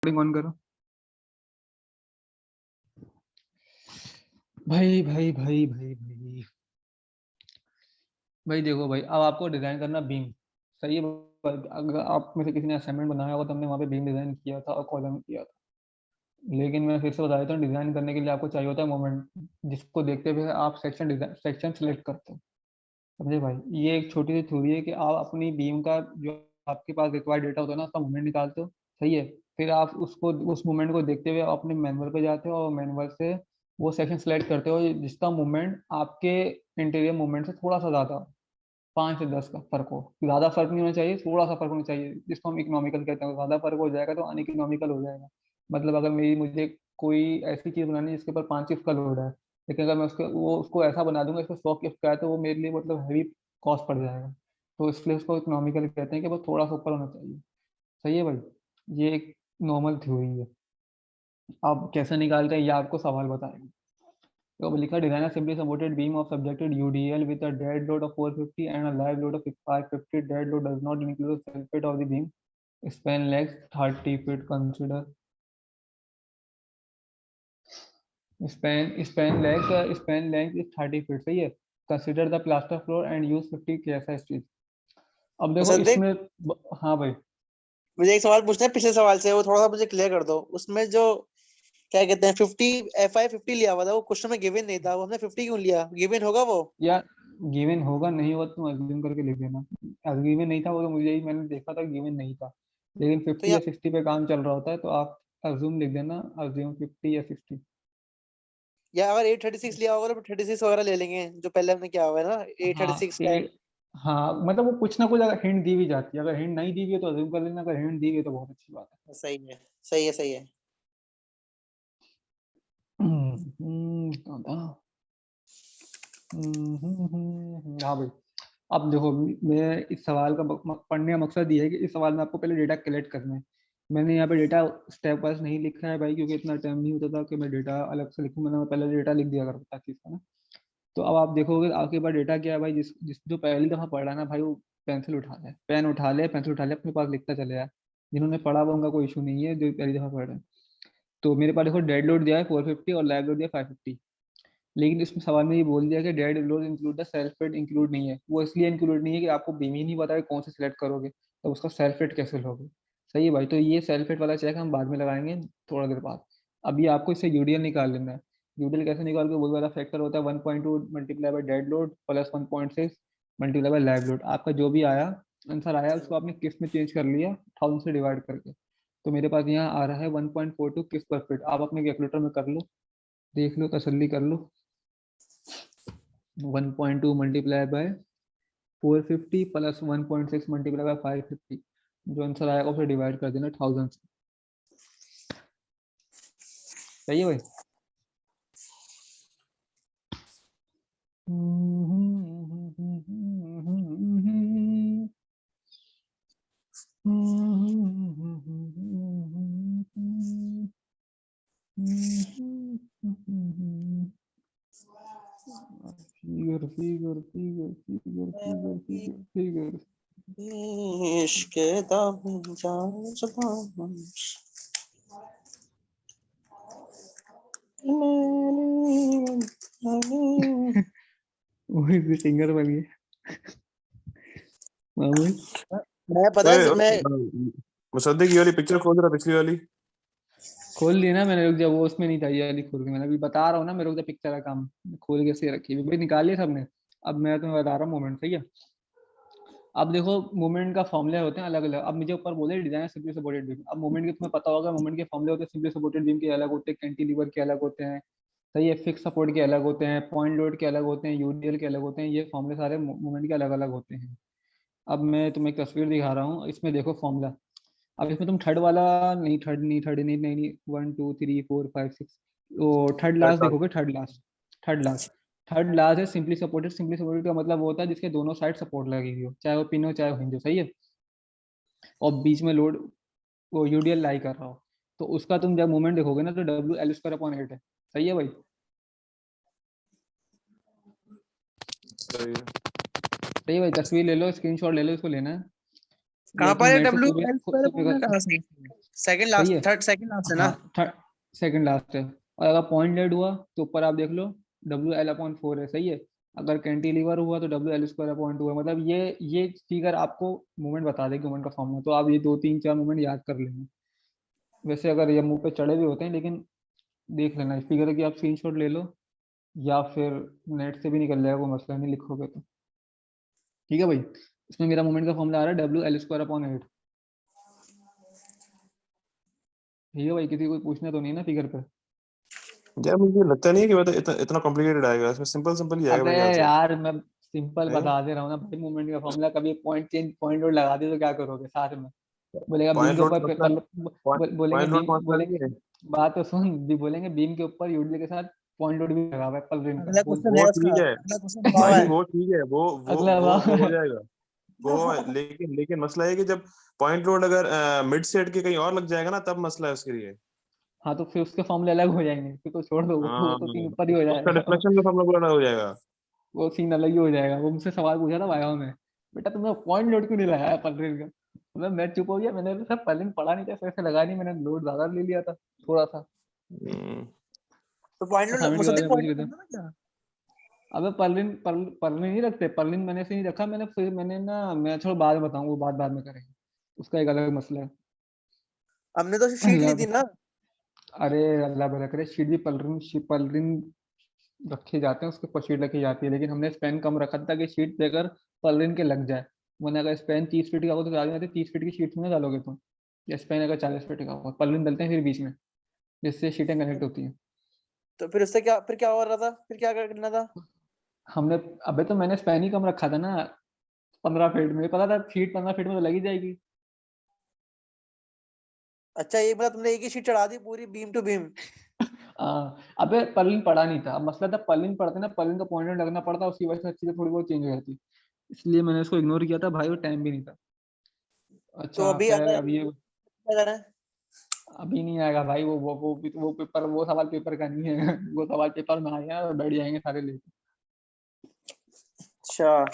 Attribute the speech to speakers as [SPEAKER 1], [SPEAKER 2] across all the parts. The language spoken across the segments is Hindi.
[SPEAKER 1] रिकॉर्डिंग ऑन करो। भाई भाई भाई भाई भाई भाई देखो भाई, अब आपको डिजाइन करना बीम। सही है भाई? अगर आप में से किसी ने असाइनमेंट बनाया होगा तो हमने वहाँ पे बीम डिजाइन किया था और कॉलम किया था। लेकिन मैं फिर से बता देता हूँ, डिजाइन करने के लिए आपको चाहिए होता है मोमेंट, जिसको देखते हुए आप सेक्शन सेलेक्ट करते हो। समझे भाई? ये एक छोटी सी थ्योरी है कि आप अपनी बीम का जो आपके पास रिक्वायर्ड डेटा होता है ना, उसका मोमेंट निकालते हो। सही है? फिर आप उसको उस मोमेंट को देखते हुए अपने मैनुअल पे जाते हो और मैनुअल से वो सेक्शन सेलेक्ट करते हो जिसका मोमेंट आपके इंटीरियर मोमेंट से थोड़ा सा ज्यादा हो। 5 से 10 का फर्क हो, ज्यादा फर्क नहीं होना चाहिए, थोड़ा सा फर्क होना चाहिए, जिसको हम इकोनॉमिकल कहते हैं। ज्यादा फर्क हो जाएगा तो अनइकोनॉमिकल हो जाएगा। मतलब अगर मुझे कोई ऐसी चीज बनानी है जिसके ऊपर 5 शिफ्ट का लोड है, लेकिन अगर मैं उसको ऐसा बना दूंगा इसको 100 शिफ्ट का है, तो वो मेरे लिए मतलब हैवी कॉस्ट पड़ जाएगा। तो इसलिए उसको इकोनॉमिकल कहते हैं कि वो थोड़ा सा ऊपर होना चाहिए। सही है भाई? ये एक नॉर्मल थ्योरी है। अब कैसे निकालते हैं ये आपको सवाल बताएंगे। तो लिखा, designer simply supported beam of subjected UDL with a dead load of 450 and a live load of 550. Dead load does not include the self weight of the beam. Span length 30 feet. Consider span length is 30 feet. सही है? Consider the plaster floor and use 50 KSI steel. अब देखो
[SPEAKER 2] मुसद्दिक,
[SPEAKER 1] इसमें हाँ भाई।
[SPEAKER 2] मुझे एक सवाल पूछना है पिछले सवाल से, वो थोड़ा सा मुझे क्लियर कर दो। उसमें जो क्या कहते हैं 50 FI 50 लिया हुआ था, वो क्वेश्चन में गिवन नहीं था, वो हमने 50 क्यों लिया? गिवन होगा वो?
[SPEAKER 1] यार गिवन होगा, नहीं होगा तुम अज्यूम करके लिख देना। गिवन नहीं था वो, तो मुझे ही मैंने देखा था गिवन नहीं था। लेकिन
[SPEAKER 2] तो
[SPEAKER 1] 50
[SPEAKER 2] यहाँ
[SPEAKER 1] या 60 पे काम चल रहा होता है तो आप अज्यूम लिख देना, अज्यूम 50 या 60।
[SPEAKER 2] या अगर 836 लिया होगा तो 36 वगैरह ले लेंगे, जो पहले हमने किया हुआ है ना, एट थर्टी
[SPEAKER 1] हाँ
[SPEAKER 2] सिक्स
[SPEAKER 1] ए, हाँ मतलब वो कुछ ना कुछ अगर हिंट दी भी जाती है, अगर हिंट नहीं दी गई है तो अज्यूम कर लेना, अगर हिंट दी गई है तो बहुत अच्छी बात
[SPEAKER 2] सही है, सही है, सही है।
[SPEAKER 1] है। कहाँ था? हाँ भाई। अब देखो, मैं इस सवाल का पढ़ने का मकसद ये है कि इस सवाल में आपको पहले डेटा कलेक्ट करना है। मैंने यहाँ पे डेटा स्टेप वाइज नहीं लिखा है भाई, क्योंकि इतना टाइम नहीं होता था कि मैं डेटा अलग से लिखूं। मैंने पहले डेटा लिख दिया करता था इसका ना। तो अब आप देखोगे आपके पास डेटा क्या है भाई। जिस जिस जो पहली दफा पढ़ रहा है ना भाई, वो पेंसिल उठा ले, पेन उठा ले, पेंसिल उठा ले, अपने पास लिखता चले जाए। जिन्होंने पढ़ा हुआ उनका कोई इशू नहीं है, जो पहली दफा पढ़ रहे हैं। तो मेरे पास देखो डेड लोड दिया है 450 और लाइव लोड दिया 550। लेकिन इसमें सवाल में ये बोल दिया कि dead load include the self weight include नहीं है। वो इसलिए इंक्लूड नहीं है कि आपको बीम ही नहीं पता है कौन से सिलेक्ट करोगे, तो उसका सेल्फ वेट कैसे लोगे। सही है भाई? तो ये सेल्फ वेट वाला चेक हम बाद में लगाएंगे थोड़ा देर बाद। अभी आपको इससे यूडीएल निकाल लेना है। यूडीएल कैसे निकाल के, वो वाला फैक्टर होता है 1.2 multiply by dead load plus 1.6 multiply by live load. आपका जो भी आया आंसर आया उसको आपने किस में चेंज कर लिया, 1000 से डिवाइड करके। तो मेरे पास यहाँ आ रहा है 1.42 किस पर फिट। आप अपने कैलकुलेटर में कर लो, देख लो, तसल्ली कर लो। 1.2 multiply by 450 plus 1.6 multiply by 550। जो आंसर आएगा उसे डिवाइड कर देना 1000 से। सही है भाई? Figure figure figure figure figure figure figure.
[SPEAKER 2] इश्क दामन जान जुबान
[SPEAKER 1] वही सिंगर बन गए मामूल।
[SPEAKER 2] मैं पता
[SPEAKER 3] ओए
[SPEAKER 2] है मैं
[SPEAKER 3] मुसद्दिक, ये वाली पिक्चर खोल रहा, पिछली वाली।
[SPEAKER 1] खोल ली ना मैंने, रुक जा, वो उसमें नहीं था ये वाली खोल के। मैंने अभी बता रहा हूँ ना, मेरे को पिक्चर का काम खोल के से रखी है भाई, निकाल लिया सबने। अब मैं तुम्हें बता रहा हूँ मोमेंट। सही है? अब देखो मूवमेंट का फॉर्मूले होते हैं अलग अलग। अब मुझे ऊपर बोले डिजाइन सिंपली सपोर्टेड बीम। अब मूवमेंट के तुम्हें पता होगा, मूवमेंट के फॉर्मूले होते हैं सिंपली सपोर्टेड बीम के अलग होते हैं, कैंटिलीवर के अलग होते हैं। सही है? फिक्स सपोर्ट के अलग होते हैं, पॉइंट लोड के अलग होते हैं, यूडीएल के अलग होते हैं। ये फॉर्मूले सारे मूवमेंट के अलग अलग होते हैं। अब मैं तुम्हें एक तस्वीर दिखा रहा हूँ, इसमें देखो फॉर्मूला। अब इसमें तुम थर्ड वाला नहीं, थर्ड नहीं, थर्ड नहीं, नहीं नहीं, 1 2 3 4 5 6, वो थर्ड लास्ट देखोगे, third last. Third last, third last है सिंपली सपोर्टेड। सिंपली सपोर्टेड का मतलब वो होता है जिसके दोनों साइड सपोर्ट लगी हुई हो, चाहे वो पिन हो चाहे वो हिंज हो। सही है? और बीच में लोड, वो यूडीएल लाई कर रहा हो, तो उसका तुम जब मूवमेंट देखोगे ना तो W L² / 8 है। सही है भाई? सही है भाई? तस्वीर ले लो, स्क्रीनशॉट ले लो, इसको लेना है।
[SPEAKER 2] कहाँ
[SPEAKER 1] लेकिन
[SPEAKER 2] पर है
[SPEAKER 1] नेट से
[SPEAKER 2] डब्ल्यू
[SPEAKER 1] खुद भी
[SPEAKER 2] एल
[SPEAKER 1] खुद
[SPEAKER 2] स्क्वायर
[SPEAKER 1] खुद भी
[SPEAKER 2] अपॉन
[SPEAKER 1] कर,
[SPEAKER 2] कहाँ से? सेकंड
[SPEAKER 1] सही है।
[SPEAKER 2] लास्ट, थर्ड सेकंड लास्ट है ना?
[SPEAKER 1] हाँ, सेकंड लास्ट है। और अगर पॉइंट लेड हुआ तो ऊपर आप देख लो WL/4 है, सही है। अगर कैंटिलीवर हुआ तो WL²/2 है। मतलब ये फिगर आपको मूवमेंट बता देगी, मूवमेंट का फॉर्मूला। तो आप ये 2 3 4 मूवमेंट याद कर लेंगे। वैसे अगर ये मुंह पे चढ़े भी होते हैं, लेकिन देख लेना इस फिगर की आप स्क्रीनशॉट ले लो, या फिर नेट से भी निकल जाएगा, कोई मसला नहीं, लिखोगे तो। ठीक है भाई, इसमें मेरा मूवमेंट का फॉर्मूला आ रहा है WL²/8। ठीक है भाई, किसी को पूछना तो नहीं ना फिगर पे?
[SPEAKER 3] यार मुझे लगता नहीं है कि मतलब इतना कॉम्प्लिकेटेड आएगा, इसमें सिंपल सिंपल ही आएगा
[SPEAKER 1] अबे
[SPEAKER 3] मेरे ख्याल से।
[SPEAKER 1] यार, मैं सिंपल
[SPEAKER 3] नहीं,
[SPEAKER 1] बता दे रहा हूँ ना भाई, मूवमेंट का फॉर्मूला। कभी पॉइंट लोड लगा दे तो क्या करोगे साथ में? बोलेगा बीम
[SPEAKER 3] पॉइंट
[SPEAKER 1] के
[SPEAKER 3] लोड
[SPEAKER 1] ऊपर
[SPEAKER 3] मसला,
[SPEAKER 1] बोलेंगे
[SPEAKER 3] पॉइंट लोड
[SPEAKER 1] बीम,
[SPEAKER 3] मसला नहीं
[SPEAKER 1] बोलेंगे,
[SPEAKER 3] है।
[SPEAKER 1] बात तो सुन भी, बोलेंगे बीम के ऊपर यूडीएल के साथ पॉइंट लोड भी लगा हुआ है पलरिन का,
[SPEAKER 2] अगला
[SPEAKER 1] बोल।
[SPEAKER 2] क्वेश्चन
[SPEAKER 3] वो
[SPEAKER 2] है उसका,
[SPEAKER 3] ठीक है
[SPEAKER 2] अगला क्वेश्चन हुआ
[SPEAKER 3] भाई,
[SPEAKER 2] है।
[SPEAKER 3] वो ठीक है,
[SPEAKER 1] अगला
[SPEAKER 3] वो हो
[SPEAKER 1] बार
[SPEAKER 3] जाएगा, लेकिन लेकिन मसला है कि जब पॉइंट लोड अगर मिड सेट के कहीं और लग जाएगा ना, तब मसला है उसके लिए।
[SPEAKER 1] हाँ, तो फिर उसके फॉर्मूले अलग हो जाएंगे, फिर तो छोड़ दो, वो
[SPEAKER 3] हाँ,
[SPEAKER 1] तो सीन ऊपर ही हो
[SPEAKER 3] उसका
[SPEAKER 1] जाएगा।
[SPEAKER 3] डिफ्लेक्शन का फॉर्मूला पूरा हो जाएगा।
[SPEAKER 1] वो सीन अलग ही हो जाएगा। वो मुझसे सवाल पूछा था वाया में, बेटा तुमने पॉइंट लोड क्यों नहीं लगाया पलरिन का? मतलब मैं चुप हो गया, मैंने तो सर पलरिन पढ़ा नहीं था, फिर से लगा नहीं, मैंने लोड ज्यादा ले लिया था थोड़ा सा।
[SPEAKER 3] हम्म,
[SPEAKER 2] तो पॉइंट लोड
[SPEAKER 1] असाइनमेंट के बारे
[SPEAKER 2] मुसद्दिक
[SPEAKER 1] में पूछ
[SPEAKER 2] पॉइंट
[SPEAKER 1] रहे
[SPEAKER 2] लोड
[SPEAKER 1] थे।
[SPEAKER 2] करना ना क्या?
[SPEAKER 1] अबे पलरिन नहीं रखते, पलरिन मैंने से नहीं रखा मैंने, फिर मैंने ना, मैं छोड़ बाद में बताऊंगा, वो बाद में करेंगे, उसका एक अलग मसला है।
[SPEAKER 2] हमने तो शीट ली
[SPEAKER 1] अल्लाह
[SPEAKER 2] थी ना।
[SPEAKER 1] अरे अल्लाह भला करे, शीट भी पलरिन रखे जाते हैं, उसके ऊपर शीट रखी जाती है, लेकिन हमने स्पेन कम रखा था कि शीट देकर पलरिन के लग जाए। वरना अगर स्पेन 30 फीट का हो तो डालने 30 फीट की शीट में ना डालोगे तुम, या स्पेन अगर 40 फीट का हो, पलरिन डलते हैं फिर बीच में, जिससे शीटें कनेक्ट होती हैं।
[SPEAKER 2] तो फिर उससे क्या, फिर क्या हो रहा था, फिर क्या करना था?
[SPEAKER 1] हमने, अबे तो मैंने स्पेन ही कम रखा था ना, 15 फीट में, पता था शीट 15 फीट में तो लगी जाएगी।
[SPEAKER 2] अच्छा, ये मतलब तुमने एक ही शीट चढ़ा दी पूरी बीम टू बीम?
[SPEAKER 1] अबे पर्लिन पढ़ा नहीं था, अब मसला था पर्लिन पढ़ते ना, पर्लिन का पॉइंट लगना पड़ता, उसकी वजह से चीजें थोड़ी बहुत चेंज हो जाती, इसलिए मैंने उसको इग्नोर किया था भाई, वो टाइम भी नहीं था।
[SPEAKER 2] तो
[SPEAKER 1] अच्छा
[SPEAKER 2] अभी
[SPEAKER 1] खैर,
[SPEAKER 2] अगर
[SPEAKER 1] अब ये
[SPEAKER 2] क्या करना है?
[SPEAKER 1] अभी नहीं आएगा भाई, वो पेपर, वो सवाल पेपर का नहीं है। वो सवाल पेपर में आएगा और बैठ जाएंगे सारे लेके।
[SPEAKER 2] अच्छा,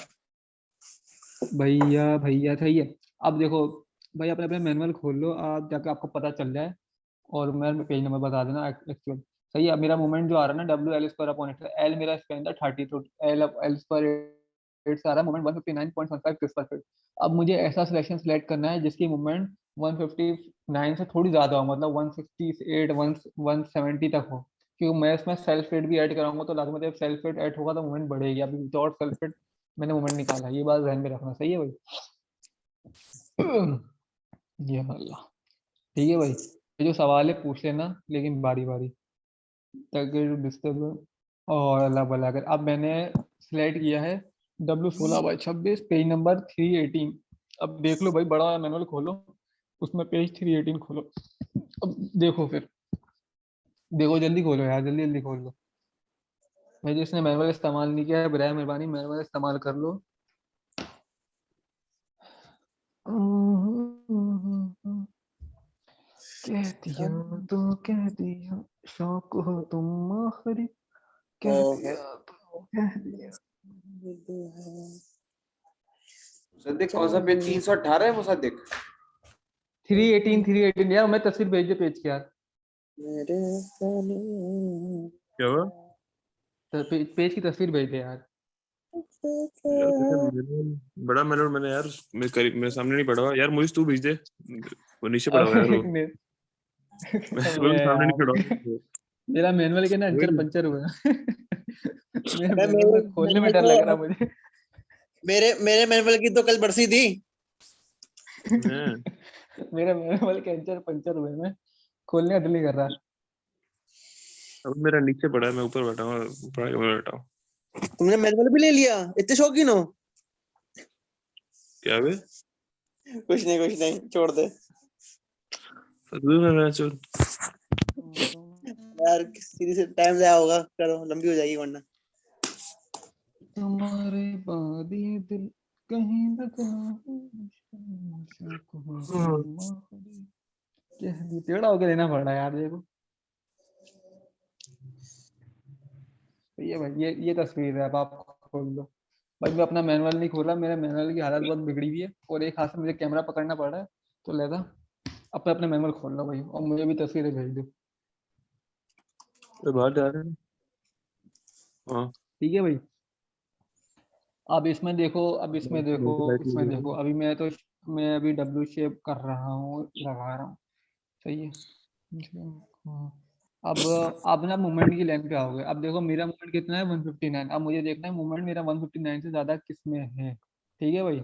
[SPEAKER 1] भैया भैया सही है। अब देखो भाई, अपने अपने मैनुअल खोल लो, आप जाके आपको पता चल जाए, और मैं पेज नंबर बता देना एक्चुअल। सही है। अब मेरा मूवमेंट जो आ रहा है ना, WL²/8, एल मेरा स्पेन था 30, तो L² से आ रहा है मूवमेंट 159.15 क्रिस पर फीट। अब मुझे ऐसा सिलेक्शन सेलेक्ट करना है जिसकी मूवमेंट 159 से थोड़ी ज्यादा हो, मतलब 168 170 तक हो, क्योंकि मैं इसमें सेल्फ वेट भी ऐड कराऊंगा, तो लाजमी जब सेल्फ वेट ऐड होगा तो मूवमेंट बढ़ेगी। अभी विदाउट सेल्फ वेट मैंने मूवमेंट निकाला है, ये बात ध्यान में रखना। सही है भाई? ये अल्लाह। ठीक है भाई, ये जो सवाल है पूछ लेना, लेकिन बारी बारी, ताकि डिस्टर्ब। और अल्लाह भला कर, अब मैंने सिलेक्ट किया है W16/26, पेज नंबर 318। अब देख लो भाई, बड़ा मैनुअल खोलो, उसमें पेज 318 खोलो। अब देखो फिर, देखो जल्दी खोलो यार, जल्दी जल्दी खोल लो भाई। जिसने मैनुअल इस्तेमाल नहीं किया है, बराए मेहरबानी मैनुअल इस्तेमाल कर लो। कह दिया तो कह दिया, शौक हो तुम आखिरी, कह दिया तो कह दिया।
[SPEAKER 4] मुसद्दिक कौन सा पेज? 318 है मुसद्दिक।
[SPEAKER 1] 318 यार, मैं तस्वीर भेज दे पेज की यार,
[SPEAKER 3] क्या हुआ
[SPEAKER 1] पेज की तस्वीर भेज दे यार।
[SPEAKER 3] यार? बड़ा मेलोड मैंने यार, मेरे सामने नहीं पड़ा हुआ यार, मुझे तू भेज दे, वो नीचे पड़ा हुआ है यार, वो
[SPEAKER 1] अबे
[SPEAKER 3] मेरे सामने नहीं
[SPEAKER 1] यार,
[SPEAKER 3] पड़ा हुआ।
[SPEAKER 1] मेरा मैनुअल के ना अंचर
[SPEAKER 3] वही
[SPEAKER 1] पंचर हुआ है। मेरे
[SPEAKER 2] अबे
[SPEAKER 1] मैनुअल
[SPEAKER 2] मेरे
[SPEAKER 1] में खोलने में
[SPEAKER 2] मैनुअल
[SPEAKER 1] डर लग रहा
[SPEAKER 2] तो,
[SPEAKER 1] मुझे।
[SPEAKER 2] मेरे मैनुअल की तो कल बरसी थी।
[SPEAKER 3] है।
[SPEAKER 1] मेरे मैनुअल के अंचर पंचर हुए, मैं खोलने का दिल नहीं कर रहा।
[SPEAKER 3] अब मेरा नीचे पड़ा है, मैं ऊपर बैठा हूँ, ऊपर आके मैं बैठा हूँ।
[SPEAKER 2] तुमने मैनुअल भी ले लिया, इतने शौकीन हो?
[SPEAKER 3] क्या बे?
[SPEAKER 2] कुछ नहीं, छोड़ दे
[SPEAKER 3] चल।
[SPEAKER 2] यार, सीधी से टाइम जाया होगा, करो लंबी हो जाएगी वरना।
[SPEAKER 1] तुम्हारे बाद ये दिल कहीं लगना हो, शौक हो तुम आखिरी, कह दी। टेढ़ा होके लेना पड़ रहा है यार, देखो। तो ये भाई, ये तस्वीर है, अब आप खोल लो भाई। मैं अपना मैनुअल नहीं खोला, मेरे मैनुअल की हालत बहुत बिगड़ी हुई है, और एक हाथ से मुझे कैमरा पकड़ना पड़ रहा है, तो लेता अपने मैनुअल खोल लो भाई और मुझे भी तस्वीरें भेज दो।
[SPEAKER 3] तो बाहर जा रहे हैं। हाँ
[SPEAKER 1] ठीक है भाई। अब इसमें देखो अभी मैं अभी डब्ल्यू शेप कर रहा हूँ, लगा रहा हूँ। सही है। हाँ। अब ना मूवमेंट की लेंथ पे आओगे। अब देखो मेरा मूवमेंट कितना है 159। अब मुझे देखना है मूवमेंट मेरा 159 से ज्यादा किस में है। ठीक है भाई।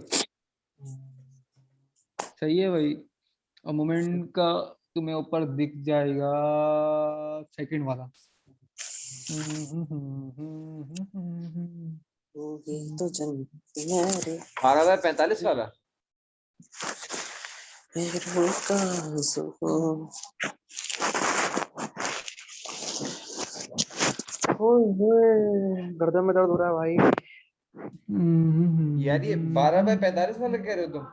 [SPEAKER 1] सही है भाई। और मूवमेंट का तुम्हें ऊपर दिख जाएगा सेकंड वाला।
[SPEAKER 2] वो भी तो जनती है रे
[SPEAKER 4] 12/45 वाला।
[SPEAKER 2] मेरे का सुकून। गर्दन में दर्द हो रहा है भाई।
[SPEAKER 4] यार ये 12/45 वाला कह रहे हो तुम?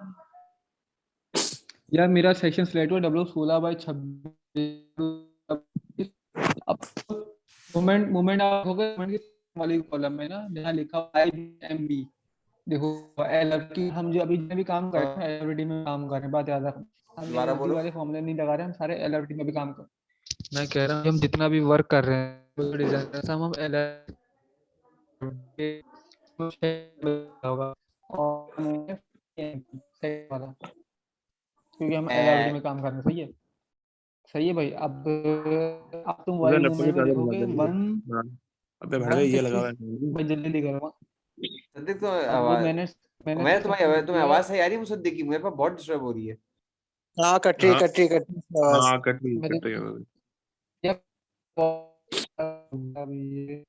[SPEAKER 1] यार मेरा सेक्शन स्लेट हुआ W16/26। अब मूवमेंट आप हो गए मूवमेंट की वाली कॉलम में ना जहाँ लिखा हुआ IMB। देखो LRT हम जो अभी जितने भी काम कर रहे हैं LRT में काम कर रहे हैं। बात याद रखना, हम
[SPEAKER 4] दोबारा
[SPEAKER 1] LRT
[SPEAKER 4] बोलो।
[SPEAKER 1] वाले फॉर्मूले नहीं लगा रहे हैं, हम सारे LRT में भी काम कर। मैं कह रहा हूँ हम जितना भी वर्क कर रहे हैं डिजाइन हम LRT होगा और सही वाला, क्योंकि हम LRT में काम कर रहे हैं। सही है। सही है भाई। अब तुम
[SPEAKER 3] उधर
[SPEAKER 1] वाई
[SPEAKER 3] लैपटॉप में
[SPEAKER 1] मूवमेंट में
[SPEAKER 3] चार्जर लगा
[SPEAKER 1] देखोगे
[SPEAKER 3] देंगे। हाँ अबे भागा ये लगा
[SPEAKER 1] 160।
[SPEAKER 3] हुआ है।
[SPEAKER 1] भाई जल्दी करो।
[SPEAKER 4] सदिक तो
[SPEAKER 1] अब
[SPEAKER 4] आवाज,
[SPEAKER 1] मैंने
[SPEAKER 4] मैं तुम्हारी आवाज, तुम्हें
[SPEAKER 1] किया।
[SPEAKER 4] आवाज सही आ रही है मुसद्दिक की? मेरे पास बहुत डिस्टर्ब हो रही है।
[SPEAKER 2] हाँ कटरी
[SPEAKER 3] हाँ
[SPEAKER 2] कटरी कटरी आवाज।
[SPEAKER 3] हाँ कट रही
[SPEAKER 1] मेरे
[SPEAKER 3] है।
[SPEAKER 1] ये अभी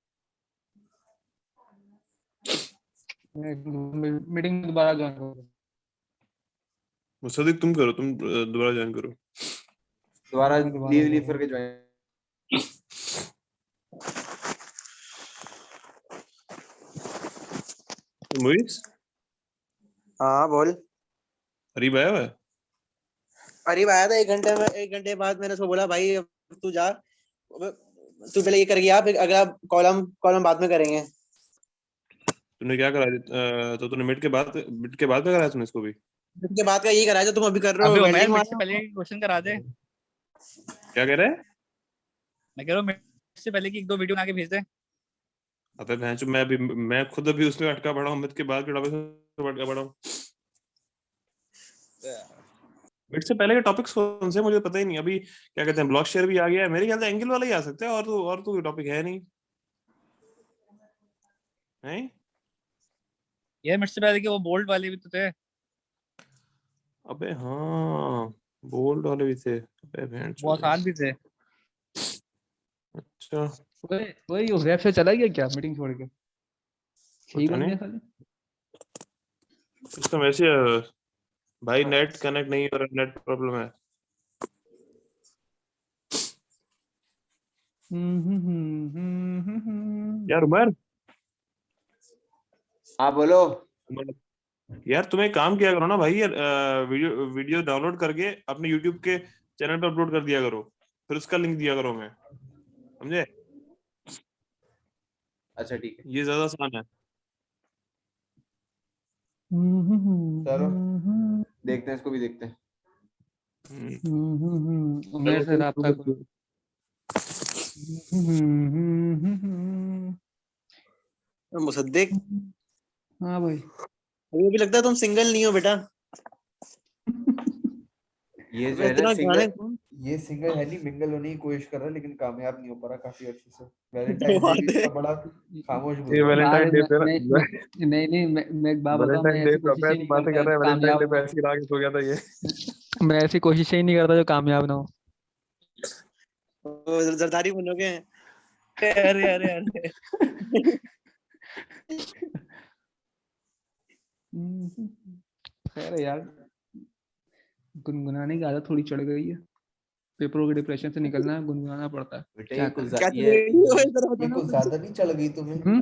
[SPEAKER 1] मीटिंग में दोबारा ज्वाइन करो।
[SPEAKER 3] मुसद्दिक तुम करो, तुम दोबारा ज्वाइन करो।
[SPEAKER 4] दोबारा
[SPEAKER 1] मैं दोबारा
[SPEAKER 4] लीव
[SPEAKER 1] कर
[SPEAKER 4] लीव
[SPEAKER 1] रहा हूँ।
[SPEAKER 4] करके ज्वाइन।
[SPEAKER 3] मुइस
[SPEAKER 2] हाँ बोल।
[SPEAKER 3] करीब आया हुआ है।
[SPEAKER 2] करीब आया था 1 घंटे में। 1 घंटे बाद मैंने उसको बोला भाई अब तू जा, अब तू पहले ये करके आ, फिर अगला कॉलम कॉलम बाद में करेंगे।
[SPEAKER 3] तूने क्या करा तो तूने मिड के बाद का कराया तूने इसको भी?
[SPEAKER 2] उसके बाद का यही करा है जो तुम अभी कर रहे हो,
[SPEAKER 5] अबे उमैर
[SPEAKER 2] वेल्डिंग
[SPEAKER 5] मिड से
[SPEAKER 2] वाला।
[SPEAKER 5] पहले क्वेश्चन करा दे।
[SPEAKER 3] क्या कह रहा है?
[SPEAKER 5] मैं कह रहा हूँ मिड से पहले की 1-2 वीडियो बना के भेज दे।
[SPEAKER 3] अबे भैंचो मैं खुद अभी उसमें अटका पड़ा हूँ, मिड के बाद के टॉपिक में अटका पड़ा हूँ। मिड से पहले के टॉपिक्स कौन से मुझे पता ही नहीं। अभी क्या कहते हैं ब्लॉक शेयर भी आ गया है, मेरे ख्याल से एंगल वाला ही आ सकता है, और तो टॉपिक है नहीं है।
[SPEAKER 5] यार मिड से पहले के वो बोल्ट वाले भी तो थे।
[SPEAKER 3] अबे हाँ बोल्ड वाले भी थे। अबे
[SPEAKER 5] वो
[SPEAKER 3] भैंचो
[SPEAKER 5] आसान भी थे।
[SPEAKER 3] अच्छा
[SPEAKER 1] वही वेब से चला गया क्या मीटिंग छोड़ के? यही
[SPEAKER 3] पता
[SPEAKER 1] बन
[SPEAKER 3] नहीं
[SPEAKER 1] गया खाली।
[SPEAKER 3] इसका वैसे भाई नेट कनेक्ट नहीं हो रहा, नेट प्रॉब्लम है। यार उमर
[SPEAKER 4] हाँ बोलो।
[SPEAKER 3] यार तुम एक काम किया करो ना भाई यार, वीडियो डाउनलोड करके अपने यूट्यूब के चैनल पे अपलोड कर दिया करो, फिर उसका लिंक दिया करो हमें, समझे?
[SPEAKER 4] अच्छा ठीक है
[SPEAKER 3] ये ज्यादा आसान है।
[SPEAKER 4] चलो देखते हैं, इसको भी देखते हैं।
[SPEAKER 1] मेरे से राब्ता करो।
[SPEAKER 2] मुसद्दिक,
[SPEAKER 1] हाँ भाई।
[SPEAKER 2] अभी भी लगता है तुम सिंगल नहीं हो बेटा।
[SPEAKER 4] ये जो
[SPEAKER 2] अबे
[SPEAKER 4] है ना
[SPEAKER 2] इतना गाने
[SPEAKER 4] सिंगल, ये सिंगल है नहीं, मिंगल होने की कोशिश कर रहा है लेकिन कामयाब नहीं हो पा रहा काफी अर्से से। वैलेंटाइन डे भी
[SPEAKER 2] बात है।
[SPEAKER 4] इसका बड़ा खामोश
[SPEAKER 3] ये
[SPEAKER 4] गुजरा।
[SPEAKER 3] वैलेंटाइन डे पे
[SPEAKER 1] मैं एक बात बताऊं, मैं
[SPEAKER 3] वैलेंटाइन डे
[SPEAKER 1] ऐसी
[SPEAKER 3] पे
[SPEAKER 1] कोशिश ही नहीं
[SPEAKER 3] बातें
[SPEAKER 1] करता
[SPEAKER 3] कर रहा है,
[SPEAKER 1] जो
[SPEAKER 3] वैलेंटाइन
[SPEAKER 1] कामयाब
[SPEAKER 3] डे पे
[SPEAKER 1] हो।
[SPEAKER 3] ऐसी राग हो गया था ये।
[SPEAKER 1] मैं ऐसी कोशिश ही नहीं करता जो कामयाब ना हो।
[SPEAKER 2] जरदारी बनोगे।
[SPEAKER 5] अरे अरे अरे
[SPEAKER 1] खैर यार, गुनगुनाने की आदत थोड़ी चढ़ गई है। पेपरों के डिप्रेशन से निकलना है, गुनगुनाना पड़ता है।
[SPEAKER 4] बेटे
[SPEAKER 1] क्या
[SPEAKER 4] ये कुछ
[SPEAKER 1] करें?
[SPEAKER 2] क्या चढ़ गई जरा
[SPEAKER 4] ये
[SPEAKER 2] बताना
[SPEAKER 4] कुछ ज्यादा नहीं चल गई तुम्हें?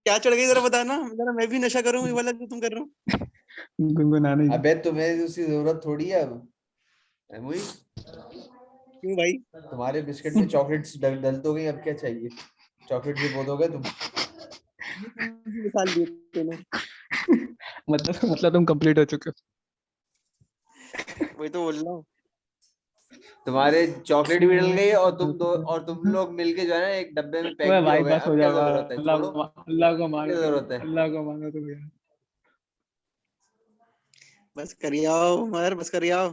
[SPEAKER 2] क्या चढ़ गई जरा बताना जरा, मैं भी नशा करूं ये वाला जो तुम कर रहे हो।
[SPEAKER 1] गुनगुनाने की।
[SPEAKER 4] अबे तुम्हें उसकी जरूरत थोड़ी है अब। मुई
[SPEAKER 2] क्यों भाई?
[SPEAKER 4] तुम्हारे बिस्किट में चॉकलेट्स डल तो गई, अब क्या चाहिए? चॉकलेट भी बहुत हो गए तुम।
[SPEAKER 2] ये कौन सी मिसाल दी तूने?
[SPEAKER 1] मतलब तुम कंप्लीट हो चुके हो।
[SPEAKER 2] वही तो बोल रहा हूँ।
[SPEAKER 4] तुम्हारे चॉकलेट भी डल गई और तुम लोग मिलके जो है ना एक डब्बे में पैक
[SPEAKER 1] ओए
[SPEAKER 4] भी
[SPEAKER 1] भाई
[SPEAKER 4] हो गए।
[SPEAKER 1] बस
[SPEAKER 4] अब
[SPEAKER 1] हो
[SPEAKER 4] क्या
[SPEAKER 1] जाओ,
[SPEAKER 4] जरूरत है, छोड़ो।
[SPEAKER 1] अल्लाह को मानो
[SPEAKER 4] क्या
[SPEAKER 1] तुम,
[SPEAKER 4] जरूरत है?
[SPEAKER 1] अल्लाह को मानो तुम यार।
[SPEAKER 2] बस करिए आओ उमर, बस करिए आओ।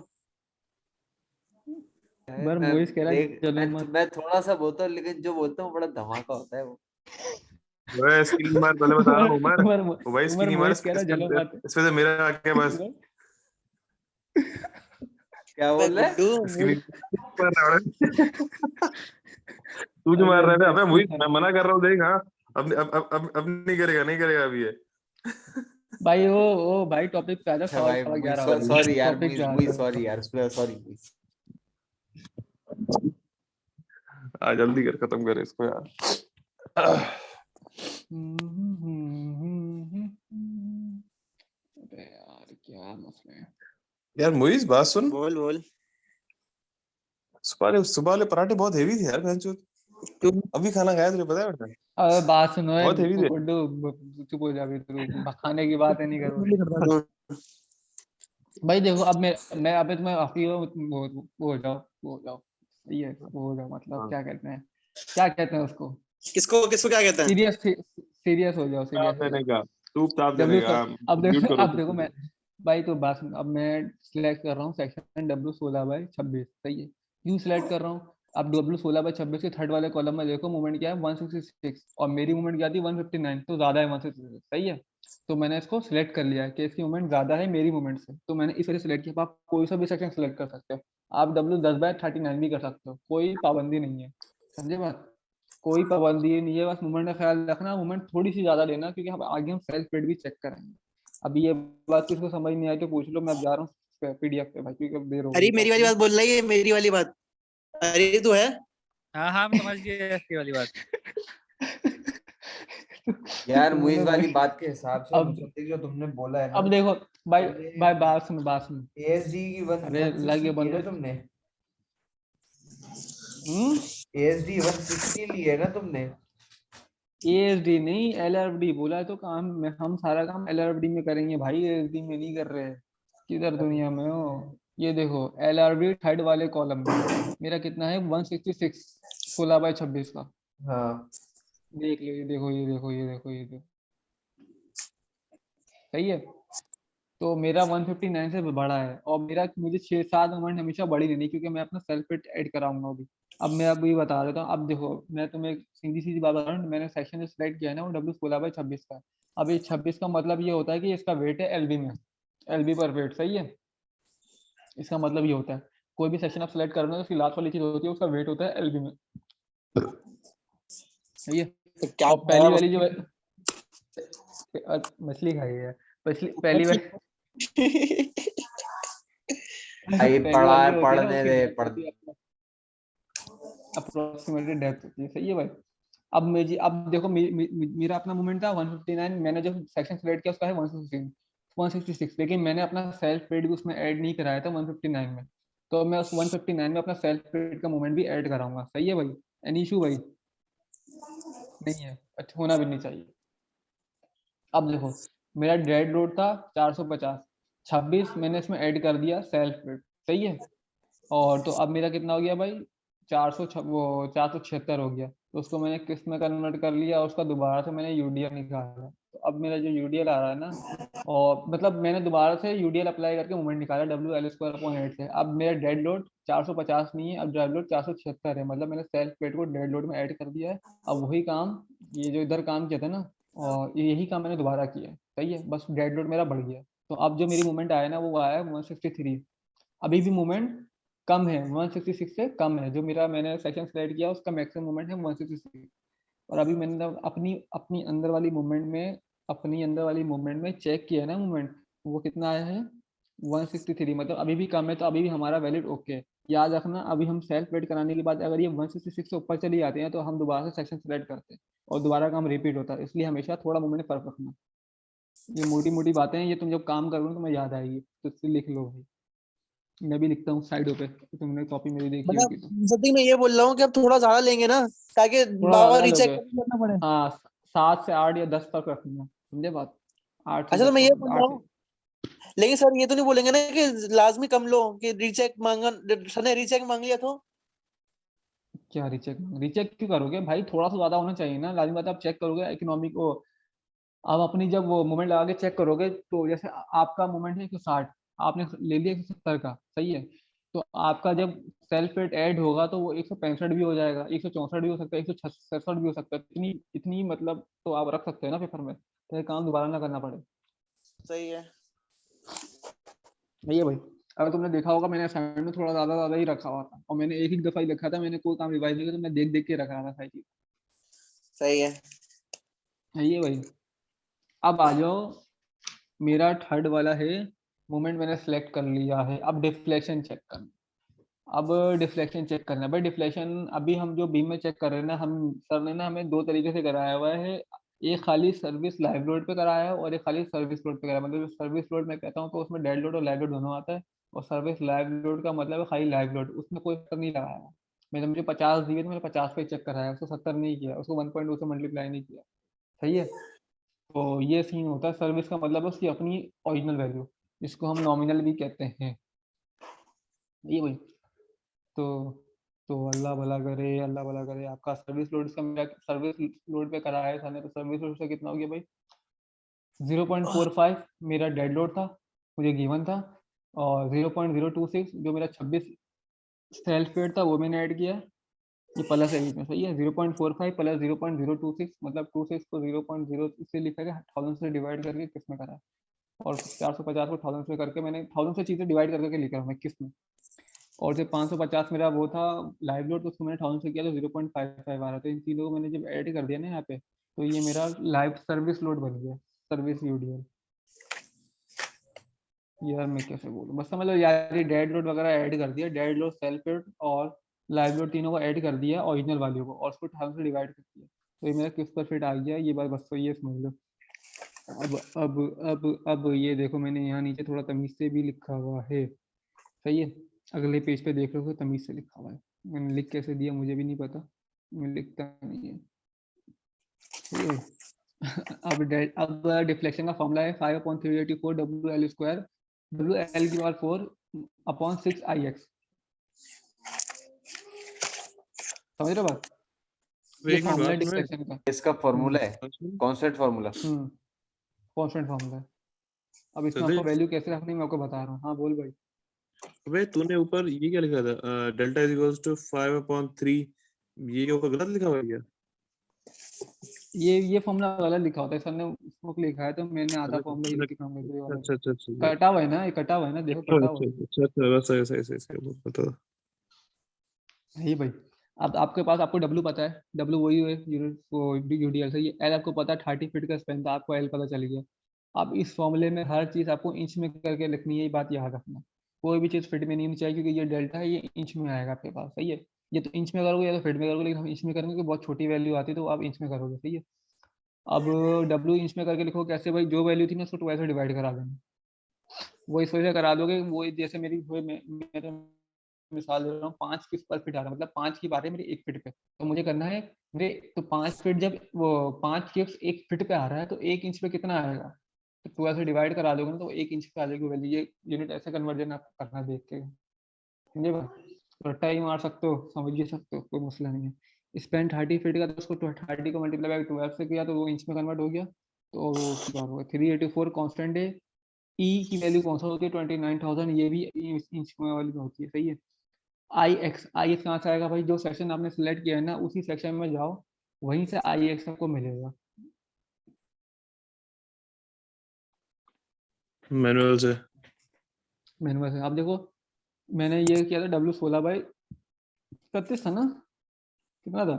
[SPEAKER 1] बर
[SPEAKER 4] मैं
[SPEAKER 1] मोइस कह रहा है
[SPEAKER 4] देख
[SPEAKER 1] चलो मत।
[SPEAKER 4] मैं थोड़ा सा बोलता हूँ, लेकिन जो बोलता हूँ बड़ा धमाका होता है वो।
[SPEAKER 3] वह इसकी नहीं मार, पहले बता रहा हूँ उमर।
[SPEAKER 1] उमर
[SPEAKER 3] वो भाई इसकी
[SPEAKER 1] उमर
[SPEAKER 3] नहीं मार,
[SPEAKER 1] मोइस कह रहा है चलो मत।
[SPEAKER 3] इस पे से मेरा आके बस।
[SPEAKER 4] क्या
[SPEAKER 2] अबे
[SPEAKER 4] बोल रहा है?
[SPEAKER 2] गुड्डू
[SPEAKER 3] इसकी नहीं मार रहा है। तू जो मार रहा है अबे, मुझे मैं मना कर रहा हूँ, देख। हाँ, अब नहीं करेगा, नहीं करेगा अभी ये।
[SPEAKER 1] भाई वो भाई टॉपिक पे आ जाओ,
[SPEAKER 4] अच्छा
[SPEAKER 1] सवाल
[SPEAKER 4] भाई
[SPEAKER 1] सवाल
[SPEAKER 4] मुझे
[SPEAKER 1] 11 हो रही है,
[SPEAKER 4] सॉरी यार,
[SPEAKER 1] टॉपिक पे आ
[SPEAKER 4] मुझे
[SPEAKER 1] जाओ।
[SPEAKER 4] सॉरी यार, सॉरी।
[SPEAKER 3] आ जल्दी कर, खत्म कर इसको यार।
[SPEAKER 1] अबे यार क्या मसला है।
[SPEAKER 3] यार मुइज, बात सुन।
[SPEAKER 2] बोल बोल।
[SPEAKER 3] सुबह वाले पराठे बहुत हेवी थे यार, बहनचोद।
[SPEAKER 2] क्यों?
[SPEAKER 3] अभी खाना खाया तुझे पता है बेटा?
[SPEAKER 1] अबे बात सुनो है
[SPEAKER 3] बहुत हेवी थे।
[SPEAKER 1] गुड्डू, चुप हो जा अभी तू, खाने की बात नहीं करो
[SPEAKER 2] हाँ,
[SPEAKER 1] भाई। देखो अब मैं अबे तुम्हें आखिरी वो हो जाओ, वो हो जाओ, ये वो हो जाओ, मतलब
[SPEAKER 3] हाँ।
[SPEAKER 1] क्या कहते हैं उसको,
[SPEAKER 2] किसको किसको क्या कहते हैं?
[SPEAKER 1] सीरियस सीरियस हो जाओ,
[SPEAKER 3] ताप
[SPEAKER 1] सीरियस हो
[SPEAKER 3] देने
[SPEAKER 1] जाओ।
[SPEAKER 3] का, धूप ताप देने
[SPEAKER 1] डब्ल्यू
[SPEAKER 3] का।
[SPEAKER 1] अब
[SPEAKER 3] म्यूट
[SPEAKER 1] देखो,
[SPEAKER 3] करो
[SPEAKER 1] अब देखो
[SPEAKER 3] तुम।
[SPEAKER 1] मैं, भाई तो बात सुन, अब मैं सिलेक्ट कर रहा हूँ सेक्शन W16/26, सही है। क्यों सिलेक्ट कर रहा हूँ? अब W16/26 के थर्ड वाले कॉलम में देखो मूवमेंट क्या है, 166, और मेरी मूवमेंट क्या थी 159, तो ज्यादा है 166, सही है। तो मैंने इसको सिलेक्ट कर लिया है कि इसकी मूवमेंट ज्यादा है मेरी मूवमेंट से, तो मैंने इस वजह सिलेक्ट किया। आप कोई सा भी सेक्शन सिलेक्ट कर सकते हो, आप W10/39 भी कर सकते हो, कोई पाबंदी नहीं है, समझे बात? कोई पाबंदी नहीं है, बस मूवमेंट का ख्याल रखना, मूवमेंट थोड़ी सी ज्यादा लेना, क्योंकि हम आगे हम सेल्फ पेड भी चेक करेंगे। अभी ये बात किसी को समझ नहीं आई तो पूछ लो, मैं अब जा रहा हूँ पीडीएफ पे भाई, क्योंकि अब देर हो
[SPEAKER 2] अरे
[SPEAKER 1] गई
[SPEAKER 2] मेरी वाली
[SPEAKER 1] काफी।
[SPEAKER 2] बात बोल रही है, मेरी वाली बात। अरे तू है?
[SPEAKER 5] हाँ हाँ, मैं समझ गया इसकी वाली बात।
[SPEAKER 4] यार
[SPEAKER 1] तो
[SPEAKER 4] मुइज
[SPEAKER 1] बोलो
[SPEAKER 4] वाली
[SPEAKER 1] भाई,
[SPEAKER 4] बात के हिसाब से
[SPEAKER 1] अब
[SPEAKER 4] मुझे जो तुमने बोला है ना,
[SPEAKER 1] अब देखो भाई,
[SPEAKER 4] तुमने
[SPEAKER 1] बात सुन।
[SPEAKER 4] ASD की
[SPEAKER 1] अरे लगे
[SPEAKER 4] 160 ली है
[SPEAKER 1] बंदो।
[SPEAKER 4] ना तुमने?
[SPEAKER 1] हम्म
[SPEAKER 4] ASD 160 ली है ना तुमने?
[SPEAKER 1] एएसडी नहीं, एलआरडी बोला है, तो काम में हम सारा काम एलआरडी में करेंगे भाई, एएसडी में नहीं कर रहे हैं। किधर दुनिया में हो? ये देखो एलआरडी थर्ड वाले कॉलम में मेरा कितना है, 166, 16/26 का।
[SPEAKER 4] हाँ
[SPEAKER 1] देख लो, ये देखो, ये देखो, ये देखो, ये देखो, सही है। तो मेरा 159 से बड़ा है, और मेरा मुझे 6-7 मोमेंट हमेशा बड़ी लेनी, क्योंकि मैं अपना सेल्फ पिट ऐड कराऊंगा अभी। अब मैं अभी बता देता हूँ, अब देखो मैं तुम्हें एक सीधी सीधी बात बता रहा हूँ, मैंने सेक्शन जो सिलेक्ट किया है ना वो W16/26 का है। अब ये 26 का मतलब ये होता है कि इसका वेट है एलबी में, एलबी पर वेट, सही है। इसका मतलब ये होता है, कोई भी सेक्शन आप सिलेक्ट करोगे तो उसकी लास्ट वाली चीज होती है, उसका वेट होता है एलबी में, सही है।
[SPEAKER 2] तो क्या
[SPEAKER 1] और
[SPEAKER 2] खाया
[SPEAKER 1] पहली वाली जो
[SPEAKER 2] मछली?
[SPEAKER 1] मछली खाई है, पहली वाली
[SPEAKER 4] भाई
[SPEAKER 1] पहली वाली जो होती है ना
[SPEAKER 4] पढ़ने
[SPEAKER 1] उसकी
[SPEAKER 4] दे
[SPEAKER 1] डेप्थ होती है, अप्रोक्सीमेटली डेप्थ होती है, सही है भाई। अब देखो मेरा अपना मूवमेंट था 159, मैंने जो सेक्शन सिलेक्ट किया उसका है 166, लेकिन मैंने अपना सेल्फ पेड भी उसमें ऐड नहीं कराया था 159 में, तो मैं उस 159 में अपना सेल्फ पेड का मूवमेंट भी ऐड कराऊंगा, सही है भाई। एनी इशू भाई? नहीं है, अच्छा होना भी नहीं चाहिए। अब देखो मेरा डेड लोड था 450, 26 मैंने इसमें ऐड कर दिया सेल्फ पेड, सही है। और तो अब मेरा कितना हो गया भाई, 476 हो गया, तो उसको मैंने किस में कन्वर्ट कर लिया, उसका दोबारा से मैंने यूडीएल निकाला। तो अब मेरा जो यूडीएल आ रहा है ना, और मतलब मैंने दोबारा से यूडीएल अप्लाई करके मूवमेंट निकाला WL²/8 से। अब मेरा डेड लोड 450 नहीं है, अब डेड लोड 476 है, मतलब मैंने सेल्फ पेड को डेड लोड में ऐड कर दिया है। अब वही काम, ये जो इधर काम किया था ना, और यही काम मैंने दोबारा किया है, सही है, बस डेड लोड मेरा बढ़ गया। तो अब जो मेरी मूवमेंट आया ना वो आया है 163, अभी भी मूवमेंट कम है, 166 से कम है, जो मेरा मैंने सेक्शन सेलेक्ट किया उसका मैक्सिमम मूवमेंट है 166। और अभी मैंने अपनी अपनी अंदर वाली मूवमेंट में, चेक किया है ना मूवमेंट, वो कितना आया है 163, मतलब अभी भी कम है, तो अभी भी हमारा वैलिड ओके है। याद रखना, अभी हम सेल्फ वेट कराने के बाद अगर ये 166 से ऊपर चली जाते हैं तो हम दोबारा से सेक्शन सेलेक्ट करते हैं और दोबारा काम रिपीट होता है, इसलिए हमेशा थोड़ा मूवमेंट फर्क रखना। ये मोटी मोटी बातें हैं, ये तुम जब काम करोगे तो मैं याद आएगी, तो इसलिए लिख लो भाई। मैं भी लिखता हूँ साइडों पे, तुमने कॉपी मेरी देखी होगी तो।
[SPEAKER 2] मतलब सती मैं ये बोल रहा हूँ कि अब थोड़ा ज्यादा लेंगे ना, ताकि
[SPEAKER 1] थोड़ा
[SPEAKER 2] बाबा
[SPEAKER 1] ज्यादा
[SPEAKER 2] रीचेक
[SPEAKER 1] लोगे,
[SPEAKER 2] करना पड़े।
[SPEAKER 1] हाँ, 7 से 8 या 10 तक रखूंगा, समझे बात? 8 से
[SPEAKER 2] अच्छा तो
[SPEAKER 1] 10
[SPEAKER 2] मैं ये
[SPEAKER 1] तक,
[SPEAKER 2] बोल रहा
[SPEAKER 1] 8 से
[SPEAKER 2] हूँ लेकिन सर ये तो नहीं बोलेंगे ना कि लाजमी कम लो, कि रीचेक मांगा, सर ने रीचेक मांग लिया तो
[SPEAKER 1] क्या रीचेक? रीचेक क्यों करोगे भाई? थोड़ा सा ज्यादा होना चाहिए ना, लाजमी बात है, आप चेक करोगे इकोनॉमिक को। आप अपनी जब वो मोमेंट लगा के चेक करोगे तो जैसे आपका मोमेंट है 160, आपने ले लिया 170 का, सही है। तो आपका जब सेल्फ वेट ऐड होगा तो वो 165 भी हो जाएगा, 164 भी हो सकता है, 167 भी हो सकता है। इतनी इतनी मतलब तो आप रख सकते हो ना पेपर में, तो ये काम दोबारा ना करना पड़े।
[SPEAKER 2] सही है।
[SPEAKER 1] सही है भाई। अगर तुमने देखा होगा मैंने असाइनमेंट में थोड़ा ज्यादा ही रखा हुआ था, और मैंने एक ही दफा ही लिखा था, मैंने कोई काम रिवाइज नहीं किया, तो मैं देख देख के रख रहा था सारी चीज।
[SPEAKER 2] सही है।
[SPEAKER 1] सही है भाई। अब आ जाओ, मेरा थर्ड वाला है, मोमेंट मैंने सेलेक्ट कर लिया है, अब डिफ्लेक्शन चेक करना। अब डिफ्लेक्शन चेक करना है भाई। डिफ्लेक्शन अभी हम जो बीम में चेक कर रहे हैं ना, हम सर ने ना हमें दो तरीके से कराया हुआ है। एक खाली सर्विस लाइव लोड पे कराया है, और एक खाली सर्विस लोड पे कराया है। मतलब सर्विस लोड मैं कहता हूँ तो उसमें डेड लोड और लाइव लोड दोनों आता है, और सर्विस लाइव लोड का मतलब है खाली लाइव लोड, उसमें कोई फर्क नहीं लगाया है। मैंने मुझे 50 दिए तो मैंने 50 पे चेक कराया, उसको 70 नहीं किया, उसको 1.2 से मल्टीप्लाई नहीं किया। सही है। तो ये सीन होता है। सर्विस का मतलब है उसकी अपनी ओरिजिनल वैल्यू, जिसको हम नॉमिनल भी कहते हैं। ये भाई। तो अल्लाह भला करे, अल्लाह भला करे। आपका सर्विस लोड, इसका मेरा सर्विस लोड पे करा है मैंने, तो सर्विस लोड से कितना हो गया भाई? 0.45 मेरा डेड लोड था, मुझे गिवन था। और 0.026 जो मेरा 26 सेल्फ वेट था वो मैंने ऐड किया। ये प्लस है बीच में, सही है। 0.45 प्लस 0.026, मतलब 26 को 0.0 से लिखा गया, 1000 से डिवाइड करके किस में करा है। और 450 को 1000 से करके मैंने 1000 से चीजें डिवाइड करके लिखा हूँ मैं किस में। और जब 550 मेरा वो था लाइव लोड, तो उसको मैंने 1000 से किया तो 0.55 आ रहा था। इन तीनों को मैंने जब ऐड कर दिया ना यहाँ पे, तो ये मेरा लाइव सर्विस लोड बन गया, सर्विस यूडीएल। यार मैं कैसे बोलूँ, बस समझ लो यार, ये डेड लोड वगैरह ऐड कर दिया, डेड लोड, सेल्फ लोड और लाइव लोड तीनों को ऐड कर दिया ओरिजिनल वैल्यू को, और उसको 1000 से डिवाइड कर दिया, तो ये मेरा किस पर फिट आ गया ये बात, बस तो ये समझ लो। अब ये देखो, मैंने यहाँ नीचे थोड़ा तमीज से भी लिखा हुआ है। सही है। अगले पेज पे देख लो तो तमीज से लिखा हुआ है। मैंने लिख कैसे दिया मुझे भी नहीं पता, मैं लिखता नहीं है। सही है भाई। अब डिफ्लेक्शन का फॉर्मूला है 5/384 WL स्क्वायर, WL की पावर 4 अपॉन 6 IX। समझ रहे हो बात? ये
[SPEAKER 3] एक मिनट
[SPEAKER 1] फॉर्मूला है
[SPEAKER 3] बात सुनो।
[SPEAKER 1] डिफ्लेक्शन का।
[SPEAKER 4] इसका फॉर्मूला है, कांस्टेंट फॉर्मूला।
[SPEAKER 1] कांस्टेंट फॉर्मूला है। अब इसमें आपको
[SPEAKER 3] सतीश,
[SPEAKER 1] वैल्यू कैसे रखनी है मैं आपको बता रहा हूँ। हाँ बोल भाई।
[SPEAKER 3] अबे तूने ऊपर ये क्या लिखा था, डेल्टा इज इक्वल्स टू 5/3, ये ऊपर गलत लिखा हुआ है क्या?
[SPEAKER 1] ये फॉर्मूला गलत लिखा होता है, सर ने उसको लिखा है, तो मैंने आधा
[SPEAKER 3] अच्छा
[SPEAKER 1] फॉर्मूला ही लिखा हूँ ये वाला।
[SPEAKER 3] अच्छा अच्छा अच्छा
[SPEAKER 1] कटा हुआ है ना, ये कटा हुआ है ना, देखो
[SPEAKER 3] अच्छा
[SPEAKER 1] कटा हुआ
[SPEAKER 3] अच्छा
[SPEAKER 1] है।
[SPEAKER 3] अच्छा अच्छा, बस ऐसे ऐसे ऐसे बता।
[SPEAKER 1] यही भाई। अब आपके पास, आपको डब्ल्यू पता है, डब्ल्यू वही है यूडीएल से। ये एल आपको पता है 30 फीट का स्पेन था, आपको एल पता चल गया। अब इस फॉर्मूले में हर चीज आपको इंच में करके लिखनी है, ये बात याद रखना। कोई भी चीज फीट में नहीं होनी चाहिए, क्योंकि ये डेल्टा है, ये इंच में आएगा आपके पास। सही है। ये तो इंच में करोगे या तो फीट में करोगे, लेकिन हम इंच में करेंगे, बहुत छोटी वैल्यू आती है, तो आप इंच में करोगे। सही है। अब डब्ल्यू इंच में करके लिखो कैसे भाई? जो वैल्यू थी ना उसको 2 से डिवाइड करा देना, वो इस वजह से करा दोगे। वो जैसे मेरी मेरे मिसाल दे रहा हूँ, 5 की स्क्वायर फीट आ रहा है, मतलब 5 की बात है मेरी 1 फीट पे, तो मुझे करना है मेरे, तो 5 फीट जब वो 5 की 1 फीट पे आ रहा है, तो 1 इंच पे कितना आएगा? तो 12 से डिवाइड करा दोगे ना, तो 1 इंच पे आ जाएगी वैल्यू। ये यूनिट ऐसे कन्वर्जन आप करना देख के, समझे भाई? रट्टा ही मार सकते हो, समझ ही सकते हो, कोई मसला नहीं है। स्पेन 30 फीट का, तो उसको 30 को मल्टीप्लाई बाई 12 से किया तो वो इंच में कन्वर्ट हो गया। तो वो उसकी बात होगा। 384 कांस्टेंट है। ई की वैल्यू कौन सा होती है? 29,000, ये भी इंच में वाली में होती है। सही है। आई एक्स कहाँ से आएगा भाई? जो सेक्शन आपने सिलेक्ट किया है ना, उसी सेक्शन में जाओ, वहीं से आई एक्स आपको मिलेगा
[SPEAKER 3] मैनुअल से।
[SPEAKER 1] मैनुअल से। आप देखो, मैंने ये किया था W16/31 था ना, कितना था?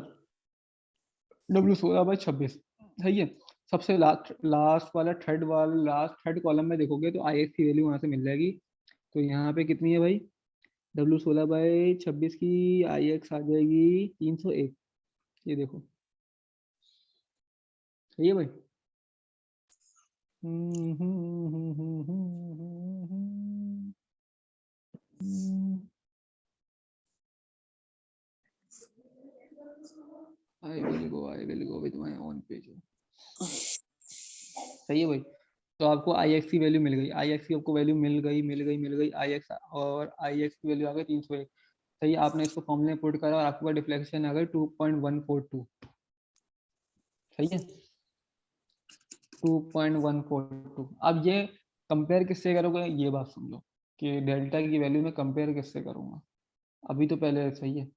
[SPEAKER 1] W16/26। सही है। सबसे लास्ट वाला थर्ड कॉलम में देखोगे तो आई एक्स की वैल्यू वहां से मिल जाएगी। तो यहाँ पे कितनी है भाई? W16/26 की आई एक्स आ जाएगी 301। ये देखो। सही है भाई। I will go with my own page। सही है भाई। तो आपको आई एक्स की वैल्यू मिल गई, आई एक्स की आपको वैल्यू मिल गई आई एक्स, और आई एक्स की वैल्यू आ गई 301। सही है, आपने इसको फॉर्मूले में पुट करा और आपके पास डिफ्लेक्शन आ गई 2.142। सही है, 2.142। अब ये कंपेयर किससे करोगे, ये बात समझो कि डेल्टा की वैल्यू में कंपेयर किससे करूंगा। अभी तो पहले सही है।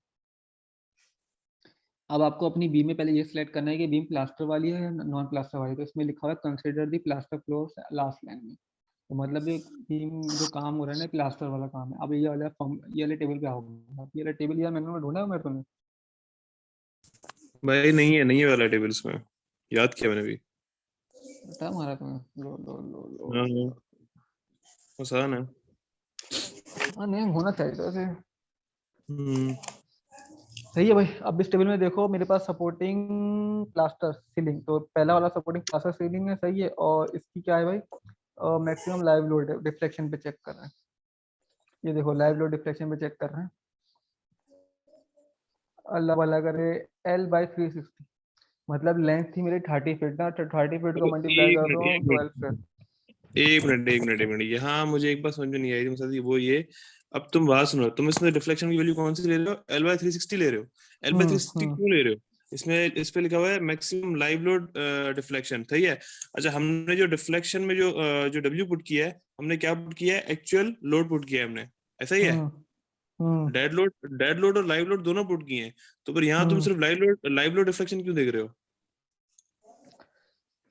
[SPEAKER 1] अब आपको अपनी बीम में पहले ये सिलेक्ट करना है कि बीम प्लास्टर वाली है या नॉन प्लास्टर वाली। तो इसमें लिखा हुआ है कंसीडर दी प्लास्टर फ्लोर लास्ट लाइन में। तो मतलब ये बीम जो काम हो रहा है ना प्लास्टर वाला काम है। अब ये वाला फॉर्म, ये वाले टेबल पे आओगे, ये वाला टेबल यार मैंने ढूंढा है मेरे को।
[SPEAKER 3] भाई नहीं है वाला टेबल इसमें, याद किया मैंने भी।
[SPEAKER 1] बता मारा तुम्हें, लो लो लो लो।
[SPEAKER 3] हाँ, आसान है।
[SPEAKER 1] हाँ नहीं होना चाहिए था ऐसे।
[SPEAKER 3] हम्म,
[SPEAKER 1] सही है भाई। अब इस टेबल में देखो मेरे पास सपोर्टिंग प्लास्टर सीलिंग, तो पहला वाला सपोर्टिंग प्लास्टर सीलिंग है। सही है, और इसकी क्या है भाई, मैक्सिमम लाइव लोड डिफ्लेक्शन पे चेक कर रहे हैं। ये देखो लाइव लोड डिफ्लेक्शन पे चेक कर रहे हैं। अल्लाह भला करे, L/360 मतलब लेंथ थी मेरी 30 फीट ना, 30 फीट को मल्टीप्लाई कर दो 12 से।
[SPEAKER 3] एक मिनट ये, हाँ मुझे एक बात समझ में नहीं आई तुम साथ वो ये। अब तुम बात सुनो, तुम इसमें डिफ्लेक्शन की वैल्यू कौन सी ले रहे हो, L/360 ले रहे हो। L/360 क्यों ले रहे हो, इसमें इस पे लिखा हुआ है मैक्सिमम लाइव लोड डिफ्लेक्शन। सही है, अच्छा हमने जो डिफ्लेक्शन में जो W पुट किया है, हमने क्या पुट किया है, एक्चुअल लोड पुट किया है हमने, ऐसा ही है। डेड लोड और लाइव लोड दोनों पुट किए हैं, तो फिर यहाँ तुम सिर्फ लाइव लोड डिफ्लेक्शन क्यों देख रहे हो।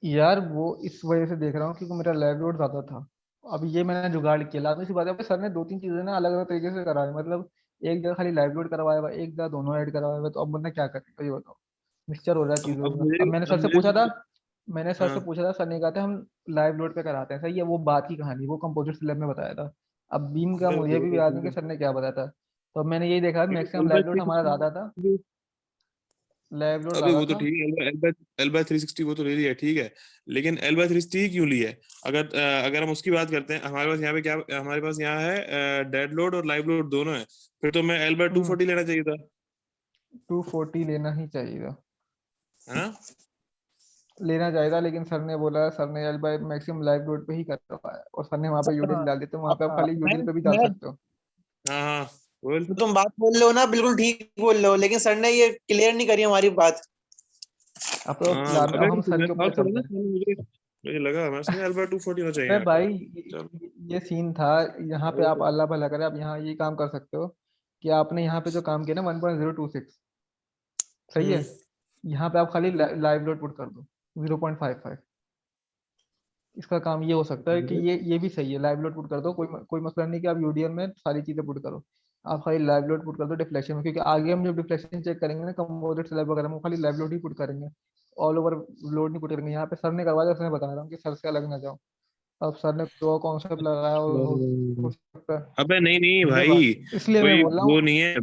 [SPEAKER 1] यार वो इस वजह से देख रहा हूँ क्योंकि मेरा लैब लोड ज्यादा था। अब ये मैंने जुगाड़ किया, लाजमी सी बात है। सर ने दो तीन चीजें ना अलग अलग तरीके से कराई, मतलब एक जगह खाली लाइव लोड करवाया हुआ, एक जगह दोनों ऐड करवाया हुआ। तो अब बंदा क्या करे, तो ये बताओ, मिक्सचर हो रहा है चीजों का। अब मैंने सर से पूछा था, सर ने कहा था हम लाइव लोड पे कराते हैं। सही है, वो बात की कहानी, वो कंपोजिट स्लैब में बताया था। अब बीम का मुझे भी याद नहीं कि सर ने क्या बताया था। तो अब मैंने यही देखा मैक्सिमम लाइव लोड हमारा ज्यादा था, लाइव लोड
[SPEAKER 3] अबे
[SPEAKER 1] ज्यादा
[SPEAKER 3] वो तो
[SPEAKER 1] था।
[SPEAKER 3] ठीक है, L/360 वो तो ले लिया, ठीक है, लेकिन L/360 क्यों लिया है। अगर हम उसकी बात करते हैं, हमारे पास यहाँ पे क्या, हमारे पास यहाँ है डेड लोड और लाइव लोड दोनों है, फिर तो मैं L/240 लेना चाहिए था,
[SPEAKER 1] 240 लेना ही चाहिए,
[SPEAKER 3] है ना।
[SPEAKER 1] लेना चाहिए था। लेकिन सर ने बोला, सर ने L by maximum live load पे ही करवाया, और सर ने वहाँ पे यूडिल डाल दिया। तो वहाँ पे आप खाली यूडिल पे भी डाल
[SPEAKER 2] मैं
[SPEAKER 1] सकते हो।
[SPEAKER 3] हाँ बोल।
[SPEAKER 2] तो तुम बात बोल रहे हो ना, बिल्कुल ठीक बोल रहे हो, लेकिन सर ने ये क्लियर नहीं करी हमारी बात।
[SPEAKER 1] अब तो
[SPEAKER 3] अबे
[SPEAKER 1] अब हम सर
[SPEAKER 3] मैं
[SPEAKER 1] के
[SPEAKER 3] बात
[SPEAKER 1] ऊपर
[SPEAKER 3] करूँ
[SPEAKER 1] चलते
[SPEAKER 3] ना,
[SPEAKER 1] हैं।
[SPEAKER 3] मुझे लगा मैं इसमें L/240 होना चाहिए
[SPEAKER 1] अरे
[SPEAKER 3] यहाँ पे।
[SPEAKER 1] भाई
[SPEAKER 3] चल
[SPEAKER 1] ये सीन था। यहाँ पे आप अल्लाह भला करे, आप यहाँ ये काम कर सकते हो कि आपने यहाँ पे जो काम किया ना 1.026, सही है, यहाँ पे आप खाली लाइव लोड पुट कर दो 0.55। इसका काम ये हो सकता है कि ये भी सही है, लाइव लोड पुट कर दो, कोई मसला नहीं कि आप यूडीएल में सारी चीजें पुट करो। आप खाली लाइव लोड पुट कर दो डिफ्लेक्शन में, क्योंकि आगे हम जब डिफ्लेक्शन चेक करेंगे ना कंपोजिट स्लैब वगैरह में, वो खाली लाइव लोड ही पुट करेंगे, ऑल ओवर लोड नहीं पुट करेंगे। यहाँ पे सर ने करवाया, उसने बता रहा हूँ कि सर से अलग ना जाओ। अब सर ने जो कॉन्सेप्ट लगाया हो सकता है,
[SPEAKER 3] अबे नहीं
[SPEAKER 1] ये बात,
[SPEAKER 3] भाई,
[SPEAKER 1] इसलिए मैं
[SPEAKER 3] कोई
[SPEAKER 1] बोल रहा
[SPEAKER 3] वो
[SPEAKER 1] हूँ।
[SPEAKER 3] नहीं है,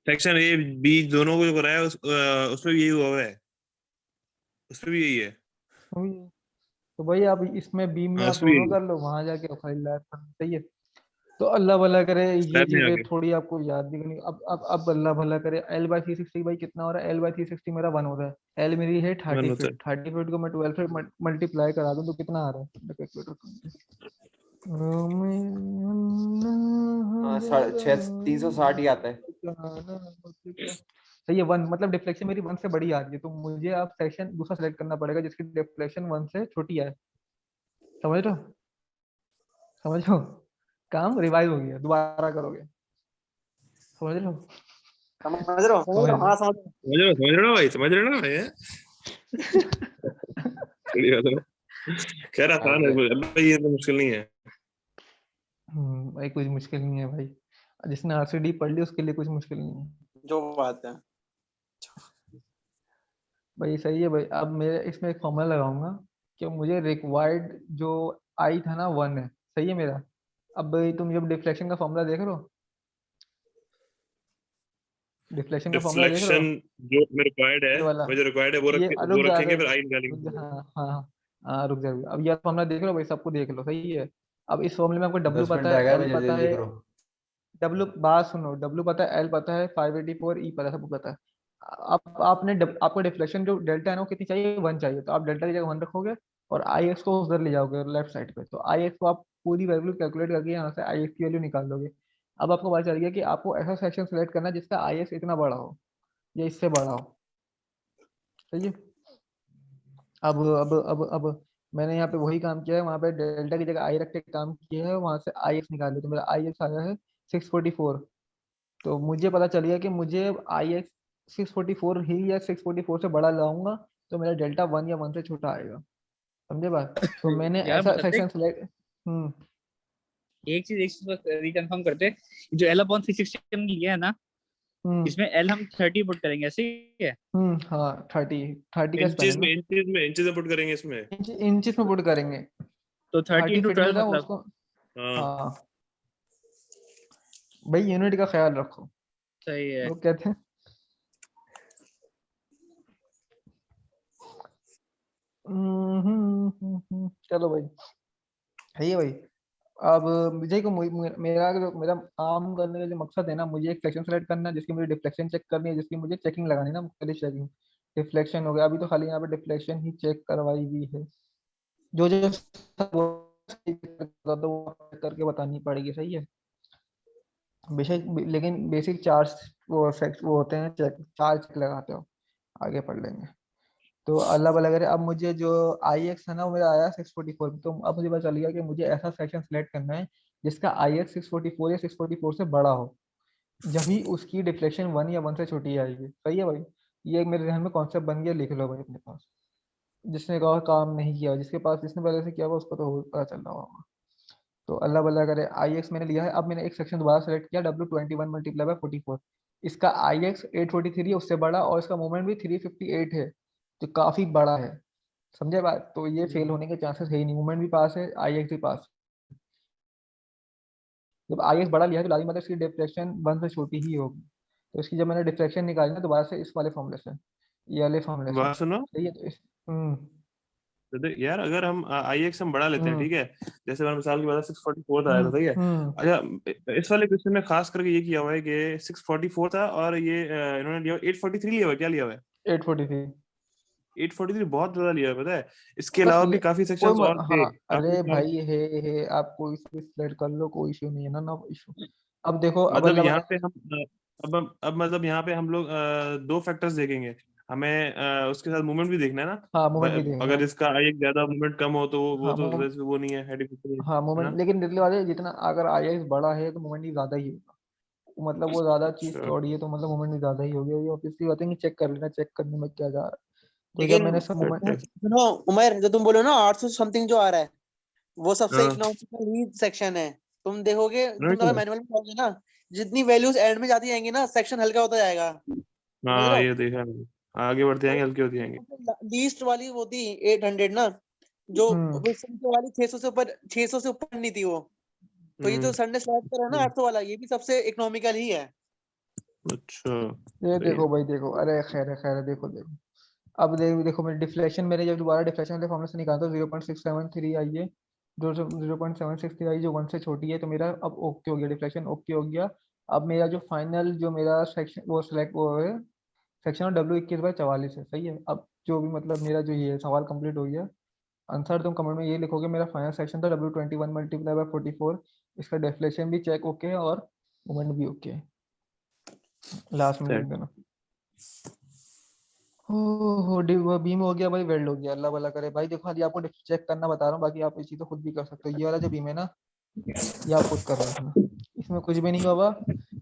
[SPEAKER 3] सेक्शन A B दोनों को जो कराया उसमें भी यही हुआ है, उसमें भी यही है।
[SPEAKER 1] तो भाई आप इसमें बीम में
[SPEAKER 3] हाँ
[SPEAKER 1] आप
[SPEAKER 3] उसमें भी
[SPEAKER 1] दोनों
[SPEAKER 3] यही है,
[SPEAKER 1] कर लो, वहां जाके आप खाली लाइव कर, सही है। तो अल्लाह भला करे, ये
[SPEAKER 3] स्लैब में
[SPEAKER 1] चीजें
[SPEAKER 3] आके
[SPEAKER 1] थोड़ी आपको याद भी करनी। अब अल्लाह भला करे, L/360 भाई कितना हो रहा है, L/360 मेरा 1 हो रहा है। L मेरी है
[SPEAKER 3] मन
[SPEAKER 1] 30
[SPEAKER 3] होता
[SPEAKER 1] फीट, 30 फीट को मैं 12 फीट मल्टीप्लाई करा दूं तो कितना आ रहा है, कैलकुलेटर।
[SPEAKER 4] हाँ 360 ही आता है।
[SPEAKER 1] सही है, 1 मतलब डिफ्लेक्शन मेरी 1 से बड़ी आ रही है, तो मुझे अब सेक्शन दूसरा सेलेक्ट करना पड़ेगा जिसकी डिफ्लेक्शन 1 से छोटी है। समझ रहे हो, समझ लो, काम रिवाइज हो गया, दोबारा करोगे। समझ लो,
[SPEAKER 2] समझ रहा हूँ,
[SPEAKER 1] समझ लो।
[SPEAKER 2] हाँ समझ रहा हूँ।
[SPEAKER 3] समझ रहे हो भाई, समझ रहे हो ना भाई, बड़ी बात है। खैर आसान है भाई, ये तो मुश्किल नहीं है।
[SPEAKER 1] भाई कुछ मुश्किल नहीं है भाई, जिसने आरसीडी पढ़ ली उसके लिए कुछ मुश्किल नहीं है
[SPEAKER 2] जो बात है।
[SPEAKER 1] भाई। सही है भाई। अब मैं इसमें एक फॉर्मूला लगाऊंगा कि मुझे रिक्वायर्ड जो आई था ना 1 है, सही है मेरा। अब भाई तुम जब डिफ्लेक्शन का फॉर्मूला देख रहे हो, डिफ्लेक्शन का फॉर्मूला देख रहे हो,
[SPEAKER 3] डिफ्लेक्शन जो रिक्वायर्ड है,
[SPEAKER 1] ये वाला,
[SPEAKER 3] वो जो रिक्वायर्ड है
[SPEAKER 1] ये
[SPEAKER 3] वो
[SPEAKER 1] रुक जा
[SPEAKER 3] रखेंगे,
[SPEAKER 1] अरे,
[SPEAKER 3] फिर आई
[SPEAKER 1] रुक
[SPEAKER 3] निकालेंगे।
[SPEAKER 1] जा, हाँ हाँ हाँ रुक जा रुक जा। अब ये फॉर्मूला देख लो भाई, सबको देख लो, सही है। अब इस फॉर्मूले में आपको डब्ल्यू
[SPEAKER 4] 10 मिनट
[SPEAKER 1] पता
[SPEAKER 4] रह
[SPEAKER 1] है,
[SPEAKER 4] गया
[SPEAKER 1] एल
[SPEAKER 4] भाई, जल्दी
[SPEAKER 1] पता
[SPEAKER 4] जल्दी
[SPEAKER 1] है,
[SPEAKER 4] करो।
[SPEAKER 1] डब्ल्यू बात सुनो, डब्ल्यू पता है, एल पता है, 584 ई पता है, सबको पता है। अब आपने आपको डिफ्लेक्शन जो डेल्टा है ना वो कितनी चाहिए, 1 चाहिए। तो आप डेल्टा की जगह 1 रखोगे और आई एक्स को उधर ले जाओगे लेफ्ट साइड पे, तो आई एक्स को आप पूरी वैल्यू कैलकुलेट करके यहाँ से आई एक्स की वैल्यू निकाल लोगे। अब आपको पता चल गया कि आपको ऐसा सेक्शन सेलेक्ट करना है जिसका आई एक्स इतना बड़ा हो या इससे बड़ा हो, सही है। अब मैंने यहाँ पे वही काम किया है, वहाँ पे डेल्टा की जगह आई रख के काम किया है, वहाँ से आई एक्स निकाल लिया, तो मेरा आई एक्स आया है 644। तो मुझे पता चल गया कि मुझे आई एक्स 644 ही या 644 से बड़ा लाऊंगा तो मेरा डेल्टा 1 या 1 से छोटा आएगा, समझे बात। तो मैंने
[SPEAKER 5] यार
[SPEAKER 1] ऐसा
[SPEAKER 5] बताते
[SPEAKER 1] सेक्शन सेलेक्ट
[SPEAKER 5] एक चीज बस रिकन्फर्म करते, जो L upon 360 हमने लिया है ना, इसमें L हम 30 पुट करेंगे, ऐसे ही है।
[SPEAKER 1] हाँ 30 का
[SPEAKER 3] इंचेस
[SPEAKER 1] स्पेलिंग
[SPEAKER 3] में इंचेस में पुट करेंगे इसमें।
[SPEAKER 1] इंचेस में पुट करेंगे।
[SPEAKER 5] तो 30
[SPEAKER 1] 30
[SPEAKER 5] into
[SPEAKER 1] फीट
[SPEAKER 5] 12
[SPEAKER 1] होता है
[SPEAKER 5] मतलब।
[SPEAKER 1] उसको।
[SPEAKER 3] हाँ
[SPEAKER 1] हाँ भाई यूनिट का ख्याल रखो,
[SPEAKER 5] सही है।
[SPEAKER 1] लोग कहते हैं चलो भाई, है ये भाई। अब मुझे को मेरा काम करने का जो मकसद है ना, मुझे एक सेक्शन सेलेक्ट करना है जिसकी मुझे डिफ्लेक्शन चेक करनी है, जिसकी मुझे चेकिंग लगानी है ना, मुख्तलिफ चेकिंग। डिफ्लेक्शन हो गया, अभी तो खाली यहाँ पे डिफ्लेक्शन ही चेक करवाई हुई है, जो जो वो तो वो करके बतानी पड़ेगी, सही है। बेसिक लेकिन बेसिक चार्ज वो होते हैं चेक, चार्ज लगाते हो, आगे पढ़ लेंगे। तो अल्लाह भला करे, अब मुझे जो आई एक्स है ना वो मेरा आया 644, तो अब मुझे पता चल गया कि मुझे ऐसा सेक्शन सेलेक्ट करना है जिसका आई एक्स 644 या 644 से बड़ा हो, जब ही उसकी डिफ्लेक्शन 1 या 1 से छोटी आएगी, सही है भाई। ये मेरे ध्यान में कॉन्सेप्ट बन गया, लिख लो भाई अपने पास। जिसने कहा काम नहीं किया, जिसके पास जिसने पहले से किया हुआ उसको तो पता चल रहा होगा। तो अल्लाह भला करे, आई एक्स मैंने लिया है। अब मैंने एक सेक्शन दोबारा सेलेक्ट किया, W21 मल्टीप्लाई बाय 44। इसका आई एक्स 843 है, उससे बड़ा, और इसका मोमेंट भी 358 है, जो काफी बड़ा है, समझे बात। तो ये फेल होने के चांसेस है ही नहीं, मूवमेंट भी पास है, आई एक्स भी पास। जब आई एक्स बड़ा लिया है तो लाजिम बात है इसकी डिफ्लेक्शन 1 से छोटी ही होगी। तो इसकी जब मैंने डिफ्लेक्शन निकाली ना दोबारा से इस वाले फॉर्मूले से, ये वाले फॉर्मूले से,
[SPEAKER 3] बात सुनो
[SPEAKER 1] सही है। तो
[SPEAKER 3] तो यार, अगर हम आई एक्स हम बढ़ा लेते हैं,
[SPEAKER 1] हम्म
[SPEAKER 3] ठीक है, जैसे मैंने मिसाल की बात 644 आया था, ठीक है।
[SPEAKER 1] हम्म
[SPEAKER 3] अच्छा, इस वाले क्वेश्चन में खास करके ये किया हुआ है कि 644 था और ये इन्होंने लिया 843 लिया हुआ है, क्या लिया हुआ है?
[SPEAKER 1] 843
[SPEAKER 3] 843 बहुत ज्यादा लिया है, पता है। इसके
[SPEAKER 1] बस
[SPEAKER 3] अलावा भी काफी सेक्शंस और थे,
[SPEAKER 1] हाँ,
[SPEAKER 3] काफी
[SPEAKER 1] अरे
[SPEAKER 3] कम।
[SPEAKER 1] भाई है, आप कोई से सिलेक्ट कर लो, कोई इशू नहीं है ना, ना इशू। अब देखो, अब
[SPEAKER 3] मतलब
[SPEAKER 1] अल्लाह
[SPEAKER 3] यहाँ
[SPEAKER 1] वाला,
[SPEAKER 3] पे हम अब मतलब यहाँ पे हम लोग दो फैक्टर्स देखेंगे। हमें उसके साथ मूवमेंट भी देखना है ना।
[SPEAKER 1] हाँ मोमेंट भी देंगे
[SPEAKER 3] अगर
[SPEAKER 1] हम।
[SPEAKER 3] इसका एक ज्यादा मूवमेंट कम हो तो वो
[SPEAKER 1] हाँ
[SPEAKER 3] तो वैसे वो नहीं है, हेडिंग है
[SPEAKER 1] हाँ
[SPEAKER 3] ना।
[SPEAKER 1] मोमेंट, लेकिन दिल्ली वाले जितना अगर आई एक्स बड़ा है तो मोमेंट भी ज्यादा ही होगा, मतलब वो ज्यादा चीज
[SPEAKER 3] अच्छा
[SPEAKER 1] चौड़ी है तो मतलब मोमेंट भी ज्यादा ही होगी। ये ऑब्वियसली बात है कि चेक कर लेना, चेक करने में क्या जा रहा है। तो जब
[SPEAKER 2] लेकिन
[SPEAKER 1] मैंने सब मोमेंट,
[SPEAKER 2] सुनो उमर, जो तुम बोलो ना 800 समथिंग जो आ रहा है, वो सबसे
[SPEAKER 3] हाँ
[SPEAKER 2] इकोनॉमिकल ही सेक्शन है। तुम देखोगे, तुम
[SPEAKER 3] right
[SPEAKER 2] अगर
[SPEAKER 3] है।
[SPEAKER 2] मैनुअल में पढ़ोगे ना, जितनी वैल्यूज एंड में जाती जाएंगी ना, सेक्शन हल्का होता जाएगा, समझ रहे
[SPEAKER 3] हाँ
[SPEAKER 2] हो।
[SPEAKER 3] ये देखा मैंने। आगे बढ़ते
[SPEAKER 2] तो
[SPEAKER 3] जाएंगे, हल्के होते जाएंगे।
[SPEAKER 2] लीस्ट वाली वो थी 800 ना, जो
[SPEAKER 1] हम्म
[SPEAKER 2] वो सबसे वाली 600 से ऊपर नहीं थी वो। तो ये जो
[SPEAKER 3] हम्म
[SPEAKER 2] संडे स्लैब कर रहा है ना 800 वाला, ये भी सबसे इकोनॉमिकल ही है।
[SPEAKER 3] अच्छा
[SPEAKER 1] ये
[SPEAKER 3] सही है।
[SPEAKER 1] देखो भाई, देखो, अरे खैर है, देखो देखो। अब देखो मेरे डिफ्लेक्शन, मैंने जब दोबारा डिफ्लेक्शन वाले फॉर्मूले से निकाला तो 0.673 आई है, जो 0.763 आई, जो 1 से छोटी है, तो मेरा अब ओके हो गया, डिफ्लेक्शन ओके हो गया। अब मेरा जो फाइनल जो मेरा सेक्शन वो सिलेक्ट वो है, सेक्शन W21/44 है, सही है। अब जो भी मतलब मेरा जो ये सवाल कंप्लीट हो गया। आंसर तुम कमेंट में ये लिखोगे, मेरा फाइनल सेक्शन था W21 मल्टीप्लाई बाय 44, इसका डिफ्लेक्शन भी चेक ओके है और मोमेंट भी ओके है, लास्ट में लिख
[SPEAKER 3] Set.
[SPEAKER 1] देना। वो बीम हो गया भाई, वेल्ड हो गया, अल्लाह भला करे भाई। देखो खाली आपको चेक करना बता रहा हूँ, बाकी आप ये चीज़ तो खुद भी कर सकते हो। ये वाला जो बीम है ना, ये आप खुद कर रहे हो, इसमें कुछ भी नहीं होगा।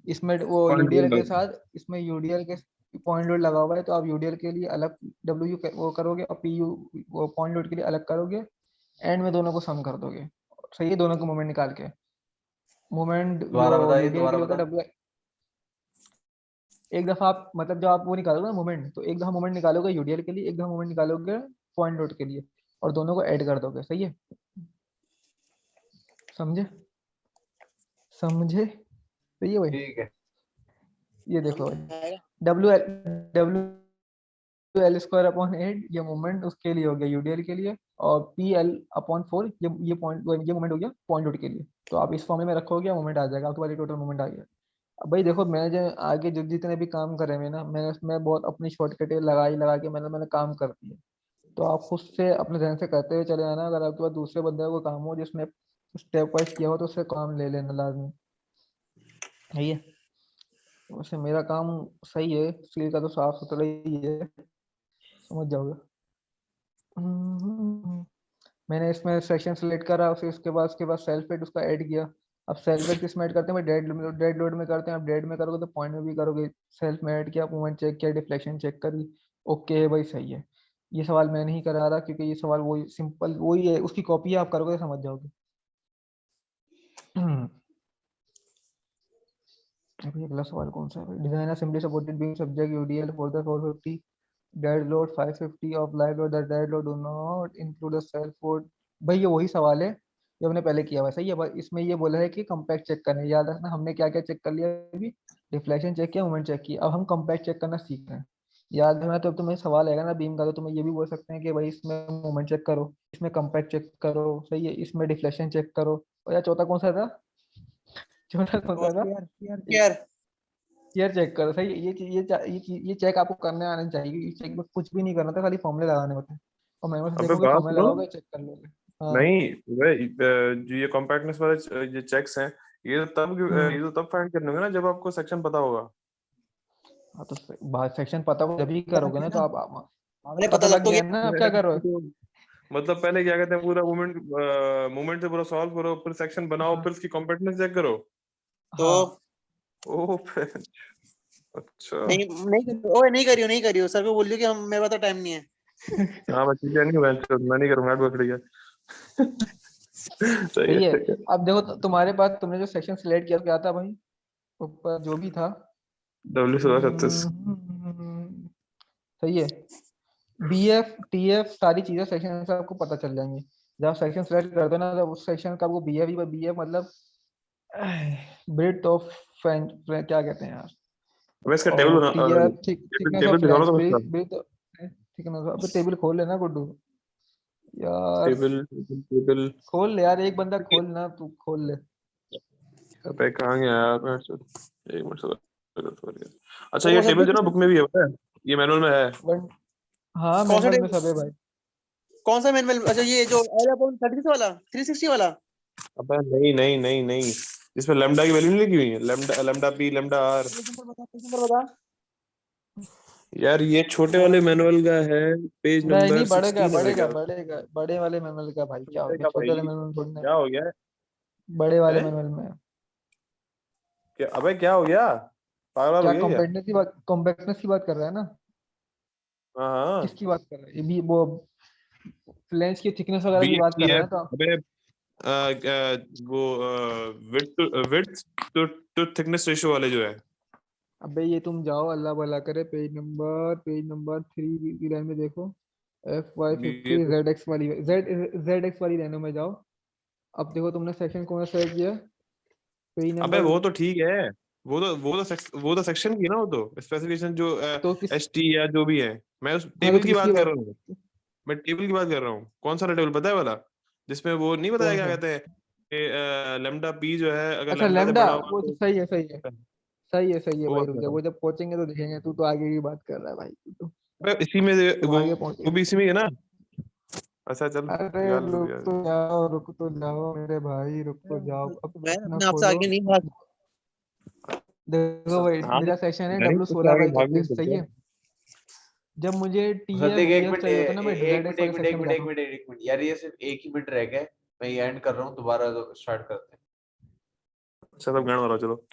[SPEAKER 1] इसमें वो
[SPEAKER 3] Point
[SPEAKER 1] यूडीएल
[SPEAKER 3] load
[SPEAKER 1] के
[SPEAKER 3] up.
[SPEAKER 1] साथ, इसमें यूडीएल के पॉइंट लोड लगा हुआ है, तो आप यूडीएल के लिए अलग डब्ल्यू वो करोगे और पीयू वो पॉइंट लोड के लिए अलग करोगे, एंड में दोनों को सम कर दोगे, सही है, दोनों को मोमेंट निकाल के। मोमेंट जो
[SPEAKER 4] दोबारा बताइए,
[SPEAKER 1] यूडीएल के
[SPEAKER 4] दोबारा
[SPEAKER 1] लिए होता है
[SPEAKER 4] बता।
[SPEAKER 1] डब्ल्यू, एक दफा आप मतलब जब आप वो निकालोगे ना मोमेंट, तो एक दफा मोमेंट निकालोगे यूडीएल के लिए, एक दफा मोमेंट निकालोगे पॉइंट लोड के लिए, और दोनों को ऐड कर दोगे, सही है, समझे, समझे, सही है भाई।
[SPEAKER 4] ठीक है।
[SPEAKER 1] ये देखो
[SPEAKER 2] समझ
[SPEAKER 1] भाई,
[SPEAKER 2] आएगा।
[SPEAKER 1] W L² अपॉन 8 ये मोमेंट उसके लिए हो गया, यूडीएल के लिए, और PL/4 ये पॉइंट, ये मोमेंट हो गया पॉइंट लोड के लिए। तो आप इस फॉर्मूले में रखोगे, मोमेंट आ जाएगा आपके पास, टोटल मोमेंट आ गया। अब भाई देखो, मैंने जो आगे जो जितने भी काम करे हुए ना, मैंने उसमें बहुत अपनी शॉर्टकटें लगा के मैंने काम कर दिया। तो आप खुद से अपने ध्यान से करते हुए चले जाना। अगर आपके पास दूसरे बंदे का कोई काम हो जिसने स्टेप वाइज किया हो तो उससे काम ले लेना लाजमी। सही है। वैसे मेरा काम सही है, स्किल का तो साफ सुथरा ही है, समझ जाओगे। मैंने इसमें सेक्शन सेलेक्ट करा, फिर उसके बाद सेल्फ वेट उसका ऐड किया। अब सेल्फ वेट किस में ऐड करते हैं, डेड लोड में करते हैं। अब डेड में करोगे तो पॉइंट में भी करोगे। सेल्फ में ऐड किया, मूवमेंट चेक किया, डिफ्लेक्शन चेक करी, ओके है भाई, सही है। ये सवाल मैं नहीं करा रहा क्योंकि ये सवाल वही सिंपल वही है, उसकी कॉपी आप करोगे तो समझ जाओगे। अभी अगला सवाल कौन सा है? Designer simply supported beam subject UDL for the 450 dead load 550 of live load, the dead load do not include the self load. भाई ये वही सवाल है जो हमने पहले किया हुआ है, सही है। बस इसमें ये बोला है कि कंपैक्ट चेक करना है। याद रखना हमने क्या क्या चेक कर लिया अभी, डिफ्लेक्शन चेक किया, मूवमेंट चेक किया। अब हम कंपैक्ट चेक करना सीख रहे हैं। याद रखना। तो अब तुम्हें सवाल आएगा ना बीम का, तो तुम्हें ये भी बोल सकते हैं कि भाई इसमें मूवमेंट चेक करो, इसमें कंपैक्ट चेक करो, सही है, इसमें डिफ्लेक्शन चेक करो। और यार चौथा कौन सा था? चौथा कौन सा था?
[SPEAKER 2] यार
[SPEAKER 1] ईयर चेक करो, सही है। ये चेक आपको करने आना चाहिए। ये चेक में कुछ भी नहीं करना था, खाली फॉर्मूले लगाने होते हैं। और मैं से
[SPEAKER 3] अबे
[SPEAKER 1] देखोगे
[SPEAKER 3] बात
[SPEAKER 1] फॉर्मूले
[SPEAKER 3] सुनो,
[SPEAKER 1] लगाओगे चेक कर लोगे। हाँ।
[SPEAKER 3] नहीं जो ये कॉम्पैक्टनेस वाले ये चेक्स हैं, ये तो तब फाइंड करने होंगे ना जब आपको सेक्शन पता होगा।
[SPEAKER 1] हाँ तो बात सेक्शन पता हो जब ही करोगे ना, तो आप
[SPEAKER 2] हमें
[SPEAKER 1] पता
[SPEAKER 2] पता
[SPEAKER 1] लग
[SPEAKER 2] लग तो
[SPEAKER 1] गया
[SPEAKER 2] गया।
[SPEAKER 1] ना आप क्या कर रहे हो।
[SPEAKER 3] मतलब पहले क्या कहते हैं, पूरा मूवमेंट से पूरा सॉल्व करो, फिर सेक्शन बनाओ,
[SPEAKER 1] हाँ
[SPEAKER 3] फिर उसकी कॉम्पैक्टनेस चेक करो।
[SPEAKER 2] तो
[SPEAKER 1] हाँ
[SPEAKER 3] ओह अच्छा।
[SPEAKER 2] नहीं करियो सर को बोलियो कि हम मेरे पास टाइम नहीं है।
[SPEAKER 3] हाँ मैं ठीक है, नहीं मैं नहीं करूंगा, एडवोकेट है। सही
[SPEAKER 1] सही है।
[SPEAKER 3] है।
[SPEAKER 1] अब देखो तुम्हारे पास तुमने जो सेक्शन सिलेक्ट किया क्या था भाई, ऊपर जो भी था।
[SPEAKER 3] W1636।
[SPEAKER 1] सही है। बीएफ टीएफ सारी चीजें सेक्शन से आपको पता चल जाएंगी। जब सेक्शन सेलेक्ट करते हो ना, तो उस सेक्शन का आपको बीएफ ही बीएफ मतलब ब्रेथ ऑफ क्या कहते हैं यार।
[SPEAKER 3] अब इसका टेबल
[SPEAKER 1] और
[SPEAKER 3] बना,
[SPEAKER 1] टीएफ थिकनेस
[SPEAKER 3] टेबल
[SPEAKER 1] ऑफ
[SPEAKER 3] दिखाओ ना
[SPEAKER 1] फ्लैंज
[SPEAKER 3] तो इसका।
[SPEAKER 1] Breath thickness. अबे टेबल खोल लेना गुड्डू यार।
[SPEAKER 3] टेबल
[SPEAKER 1] खोल ले यार, एक बंदा खोल ना, तू खोल ले।
[SPEAKER 3] अबे कहाँ गया यार, एक मिनट से। अच्छा
[SPEAKER 2] वो
[SPEAKER 3] ये
[SPEAKER 2] कौन सा
[SPEAKER 3] टेबल जो ना बुक में भी है, पता है, ये मैनुअल में है।
[SPEAKER 1] वन हाँ
[SPEAKER 2] कौन सा
[SPEAKER 1] मैनुअल में सब है भाई।
[SPEAKER 2] कौन सा मैनुअल? अच्छा ये जो L/36 वाला 360 वाला।
[SPEAKER 3] अबे नहीं नहीं नहीं नहीं, जिसमें लैम्डा की वैल्यू नहीं लिखी हुई है, lambda lambda P lambda R.
[SPEAKER 2] Page number बता।
[SPEAKER 3] यार ये छोटे वाले मैनुअल का है, पेज
[SPEAKER 1] नहीं
[SPEAKER 3] नंबर
[SPEAKER 1] नहीं, बढ़ेगा
[SPEAKER 3] 16 है मेरे
[SPEAKER 1] बढ़ेगा
[SPEAKER 3] ख्याल
[SPEAKER 1] बढ़ेगा, बड़े वाले मैनुअल का भाई,
[SPEAKER 3] से।
[SPEAKER 1] क्या हो गया,
[SPEAKER 3] का
[SPEAKER 1] छोटे
[SPEAKER 3] भाई
[SPEAKER 1] वाले मैनुअल थोड़ी ना है।
[SPEAKER 3] क्या हो गया
[SPEAKER 1] बड़े वाले
[SPEAKER 3] है?
[SPEAKER 1] मैनुअल में है।
[SPEAKER 3] क्या अबे क्या हो गया, पागल हो
[SPEAKER 1] क्या
[SPEAKER 3] गया क्या?
[SPEAKER 1] कॉम्पैक्टनेस की बात कर रहा है ना?
[SPEAKER 3] हाँ हाँ।
[SPEAKER 1] किसकी बात कर रहा है ये भी, वो फ्लैंज की थिकनेस वगैरह की बात कर रहा है
[SPEAKER 3] BFTF
[SPEAKER 1] ना? तो
[SPEAKER 3] अबे वो विड्थ टू थिकनेस रेशियो वाले जो है।
[SPEAKER 1] अबे ये तुम जाओ, अल्लाह भला करे, पेज नंबर 3 की लाइन में देखो। FY50
[SPEAKER 3] BF
[SPEAKER 1] ZX वाली ZX वाली लाइनों में जाओ। अब देखो तुमने सेक्शन कौन सा सेलेक्ट किया, पेज
[SPEAKER 3] अबे
[SPEAKER 1] नंबर।
[SPEAKER 3] वो तो ठीक है, वो तो सेक्शन की ना, वो तो स्पेसिफिकेशन जो
[SPEAKER 1] तो किस
[SPEAKER 3] ST या जो भी है, मैं उस
[SPEAKER 1] हाँ तो
[SPEAKER 3] टेबल की
[SPEAKER 1] किसकी
[SPEAKER 3] बात कर
[SPEAKER 1] बात,
[SPEAKER 3] रहा हूँ। मैं टेबल की बात कर रहा हूँ, कौन सा टेबल पता है वाला, जिसमें वो नहीं बताया
[SPEAKER 1] कौन
[SPEAKER 3] क्या
[SPEAKER 1] सा?
[SPEAKER 3] कहते हैं लेमडा पी जो है, अगर
[SPEAKER 1] अच्छा
[SPEAKER 3] लेमडा से
[SPEAKER 1] लैम्डा,
[SPEAKER 3] बड़ा होगा
[SPEAKER 1] वो तो
[SPEAKER 3] तो
[SPEAKER 1] सही है सही है। सही है
[SPEAKER 3] वो
[SPEAKER 1] भाई,
[SPEAKER 3] बात
[SPEAKER 1] रुक
[SPEAKER 3] कर
[SPEAKER 1] जा,
[SPEAKER 3] रहा
[SPEAKER 1] वो
[SPEAKER 3] हूँ।
[SPEAKER 1] जब पहुंचेंगे तो देखेंगे। तू तो आगे की बात कर रहा है भाई,
[SPEAKER 3] अबे इसी में
[SPEAKER 1] तू आगे पहुंच
[SPEAKER 3] वो
[SPEAKER 1] गया।
[SPEAKER 3] भी इसी में ही है ना। अच्छा चल
[SPEAKER 1] अरे
[SPEAKER 3] निकाल लूँ
[SPEAKER 1] रुक
[SPEAKER 3] यार।
[SPEAKER 1] तो जाओ, रुक तो जाओ मेरे भाई, रुक तो जाओ। अब
[SPEAKER 2] मैं
[SPEAKER 1] अपना
[SPEAKER 2] अपने आपसे
[SPEAKER 1] खोलो।
[SPEAKER 2] आगे नहीं भाग।
[SPEAKER 1] देखो भाई
[SPEAKER 3] हाँ
[SPEAKER 1] मेरा सेक्शन है
[SPEAKER 3] नहीं, उससे
[SPEAKER 1] W16
[SPEAKER 3] आगे
[SPEAKER 1] बाई
[SPEAKER 3] भाग नहीं
[SPEAKER 1] 36, सही
[SPEAKER 3] सकते।
[SPEAKER 1] है। जब मुझे
[SPEAKER 4] संदेश
[SPEAKER 1] TF
[SPEAKER 4] एक
[SPEAKER 1] BF
[SPEAKER 4] मिनट
[SPEAKER 1] चाहिए होता ना, मैं
[SPEAKER 4] एक
[SPEAKER 1] ZX
[SPEAKER 4] मिनट
[SPEAKER 1] वाले
[SPEAKER 4] एक मिनट
[SPEAKER 1] सेक्शन
[SPEAKER 4] एक
[SPEAKER 1] में
[SPEAKER 4] मिनट एक
[SPEAKER 1] जाता हूँ।
[SPEAKER 4] मिनट एक मिनट यार, ये सिर्फ एक ही मिनट रह गया, मैं ये एंड कर रहा हूँ, दोबारा स्टार्ट करते हैं।
[SPEAKER 3] अच्छा तब गाना वाला चलो।